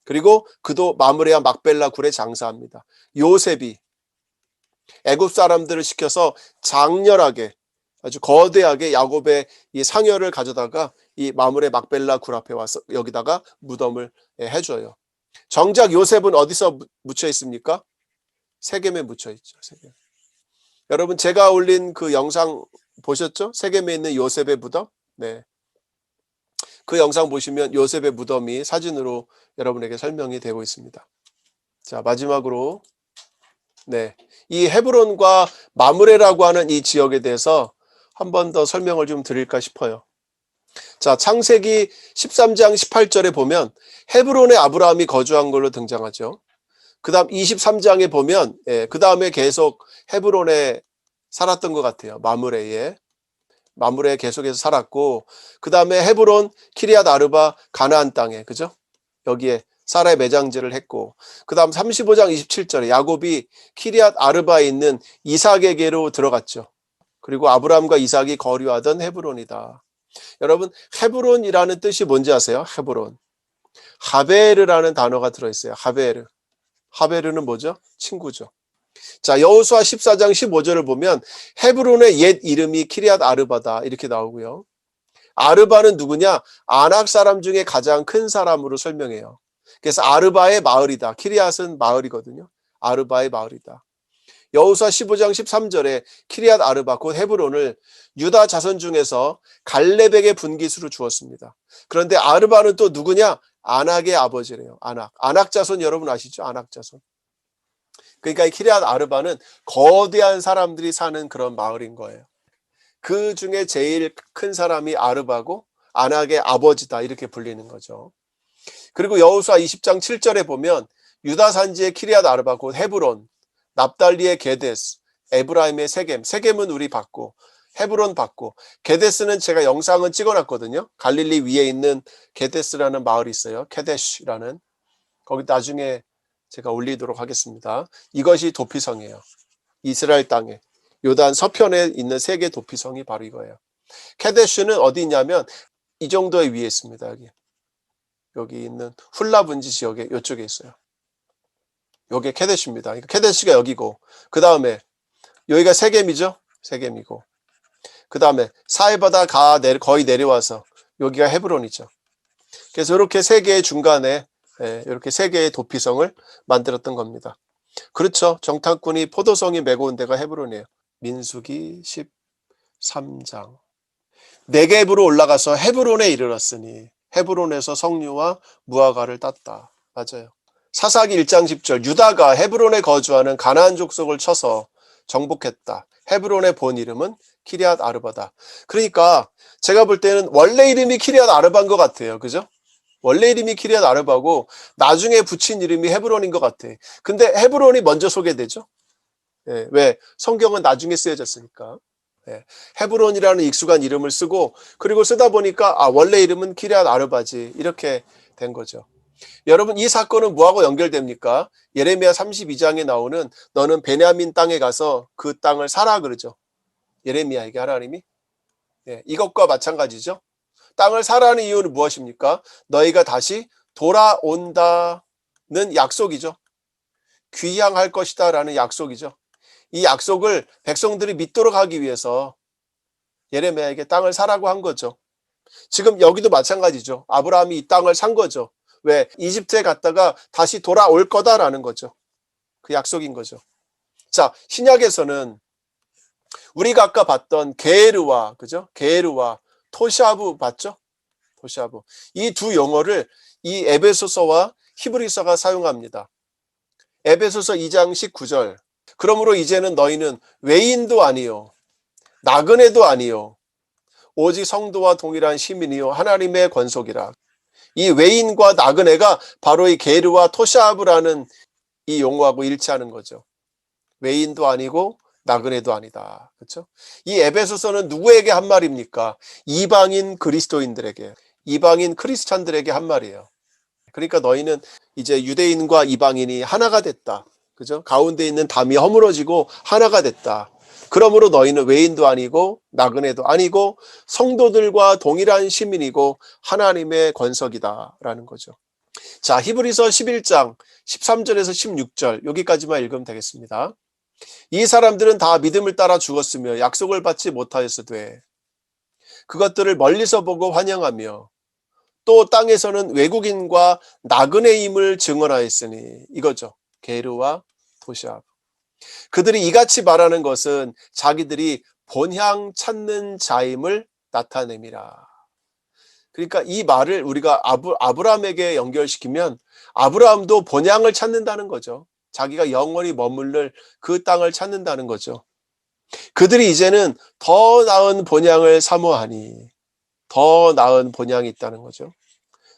그리고 그도 마므레와 막벨라 굴에 장사합니다. 요셉이 애굽 사람들을 시켜서 장렬하게 아주 거대하게 야곱의 이 상여를 가져다가 이 마므레 막벨라 굴 앞에 와서 여기다가 무덤을 해줘요. 정작 요셉은 어디서 묻혀 있습니까? 세겜에 묻혀 있죠. 세겜. 여러분 제가 올린 그 영상 보셨죠? 세겜에 있는 요셉의 무덤. 네. 그 영상 보시면 요셉의 무덤이 사진으로 여러분에게 설명이 되고 있습니다. 자, 마지막으로 네, 이 헤브론과 마므레라고 하는 이 지역에 대해서 한 번 더 설명을 좀 드릴까 싶어요. 자, 창세기 13장 18절에 보면 헤브론에 아브라함이 거주한 걸로 등장하죠. 그 다음 23장에 보면 그 다음에 계속 헤브론에 살았던 것 같아요. 마므레에 계속해서 살았고 그 다음에 헤브론, 키리앗 아르바, 가나안 땅에 그죠? 여기에 사라의 매장지를 했고 그 다음 35장 27절에 야곱이 키리앗 아르바에 있는 이삭에게로 들어갔죠. 그리고 아브라함과 이삭이 거류하던 헤브론이다. 여러분 헤브론이라는 뜻이 뭔지 아세요? 헤브론. 하베르라는 단어가 들어있어요. 하베르. 하베르는 뭐죠? 친구죠. 자, 여호수아 14장 15절을 보면 헤브론의 옛 이름이 키리앗 아르바다 이렇게 나오고요. 아르바는 누구냐? 아낙 사람 중에 가장 큰 사람으로 설명해요. 그래서 아르바의 마을이다. 키리앗은 마을이거든요. 아르바의 마을이다. 여호수아 15장 13절에 키리앗 아르바 곧 헤브론을 유다 자손 중에서 갈렙에게 분깃으로 주었습니다. 그런데 아르바는 또 누구냐? 아낙의 아버지래요. 아낙 자손 여러분 아시죠? 아낙 자손. 그러니까 이 키리앗 아르바는 거대한 사람들이 사는 그런 마을인 거예요. 그 중에 제일 큰 사람이 아르바고 아낙의 아버지다 이렇게 불리는 거죠. 그리고 여호수아 20장 7절에 보면 유다 산지의 키리앗 아르바 곧 헤브론, 납달리의 게데스, 에브라임의 세겜. 세겜은 우리 봤고 헤브론 봤고 게데스는 제가 영상은 찍어놨거든요. 갈릴리 위에 있는 게데스라는 마을이 있어요. 케데시라는. 거기 나중에 제가 올리도록 하겠습니다. 이것이 도피성이에요. 이스라엘 땅에 요단 서편에 있는 세 개 도피성이 바로 이거예요. 케데슈는 어디 있냐면 이 정도의 위에 있습니다. 여기 있는 훌라 분지 지역에 이쪽에 있어요. 여기 케데슈입니다. 그러니까 케데슈가 여기고 그 다음에 여기가 세겜이죠. 세겜이고 그 다음에 사해바다 거의 내려와서 여기가 헤브론이죠. 그래서 이렇게 세 개의 중간에 이렇게 세 개의 도피성을 만들었던 겁니다. 그렇죠. 정탐꾼이 포도성이 메고 온 데가 헤브론이에요. 민수기 13장. 네겝으로 올라가서 헤브론에 이르렀으니 헤브론에서 석류와 무화과를 땄다. 맞아요. 사사기 1장 10절 유다가 헤브론에 거주하는 가나안 족속을 쳐서 정복했다. 헤브론의 본 이름은 키리앗 아르바다. 그러니까 제가 볼 때는 원래 이름이 키리앗 아르바인 것 같아요. 그죠? 원래 이름이 키리앗 아르바고 나중에 붙인 이름이 헤브론인 것 같아. 근데 헤브론이 먼저 소개되죠. 왜? 성경은 나중에 쓰여졌으니까. 헤브론이라는 익숙한 이름을 쓰고 그리고 쓰다 보니까 원래 이름은 키리앗 아르바지 이렇게 된 거죠. 여러분 이 사건은 뭐하고 연결됩니까? 예레미야 32장에 나오는 너는 베냐민 땅에 가서 그 땅을 사라 그러죠. 예레미야에게 하나님이. 이것과 마찬가지죠. 땅을 사라는 이유는 무엇입니까? 너희가 다시 돌아온다는 약속이죠. 귀향할 것이다 라는 약속이죠. 이 약속을 백성들이 믿도록 하기 위해서 예레미야에게 땅을 사라고 한 거죠. 지금 여기도 마찬가지죠. 아브라함이 이 땅을 산 거죠. 왜? 이집트에 갔다가 다시 돌아올 거다라는 거죠. 그 약속인 거죠. 자, 신약에서는 우리가 아까 봤던 게르와 그죠? 게르와 토샤브 봤죠? 토샤브. 이 두 용어를 이 에베소서와 히브리서가 사용합니다. 에베소서 2장 19절 그러므로 이제는 너희는 외인도 아니요 나그네도 아니요 오직 성도와 동일한 시민이요 하나님의 권속이라. 이 외인과 나그네가 바로 이 게르와 토샤브라는 이 용어하고 일치하는 거죠. 외인도 아니고 나그네도 아니다. 그렇죠? 이 에베소서는 누구에게 한 말입니까? 이방인 그리스도인들에게, 이방인 크리스찬들에게 한 말이에요. 그러니까 너희는 이제 유대인과 이방인이 하나가 됐다. 그죠? 가운데 있는 담이 허물어지고 하나가 됐다. 그러므로 너희는 외인도 아니고 나그네도 아니고 성도들과 동일한 시민이고 하나님의 권석이다라는 거죠. 자, 히브리서 11장 13절에서 16절 여기까지만 읽으면 되겠습니다. 이 사람들은 다 믿음을 따라 죽었으며 약속을 받지 못하였으되 그것들을 멀리서 보고 환영하며 또 땅에서는 외국인과 나그네임을 증언하였으니 이거죠. 게르와 토샵. 그들이 이같이 말하는 것은 자기들이 본향 찾는 자임을 나타냄이라. 그러니까 이 말을 우리가 아브라함에게 연결시키면 아브라함도 본향을 찾는다는 거죠. 자기가 영원히 머물를 그 땅을 찾는다는 거죠. 그들이 이제는 더 나은 본향을 사모하니 더 나은 본향이 있다는 거죠.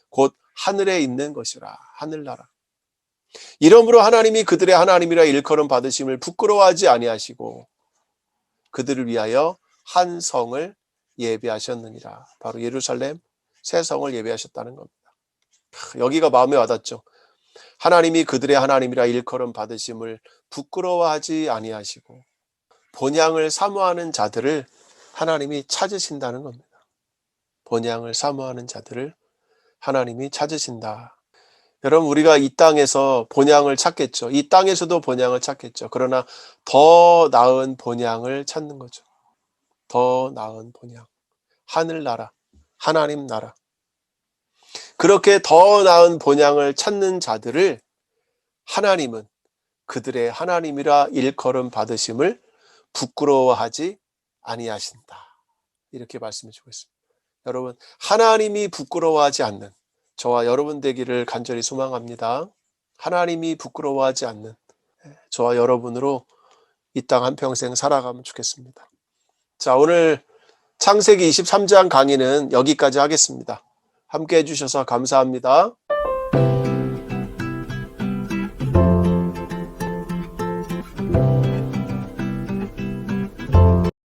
곧 하늘에 있는 것이라. 하늘나라. 이러므로 하나님이 그들의 하나님이라 일컬음 받으심을 부끄러워하지 아니하시고 그들을 위하여 한 성을 예비하셨느니라. 바로 예루살렘 새 성을 예비하셨다는 겁니다. 여기가 마음에 와닿죠. 하나님이 그들의 하나님이라 일컬음 받으심을 부끄러워하지 아니하시고 본향을 사모하는 자들을 하나님이 찾으신다는 겁니다. 본향을 사모하는 자들을 하나님이 찾으신다. 여러분, 우리가 이 땅에서 본향을 찾겠죠. 이 땅에서도 본향을 찾겠죠. 그러나 더 나은 본향을 찾는 거죠. 더 나은 본향. 하늘나라, 하나님 나라. 그렇게 더 나은 본향을 찾는 자들을 하나님은 그들의 하나님이라 일컬음 받으심을 부끄러워하지 아니하신다. 이렇게 말씀해 주고 있습니다. 여러분, 하나님이 부끄러워하지 않는 저와 여러분 되기를 간절히 소망합니다. 하나님이 부끄러워하지 않는 저와 여러분으로 이 땅 한평생 살아가면 좋겠습니다. 자, 오늘 창세기 23장 강의는 여기까지 하겠습니다. 함께 해주셔서 감사합니다.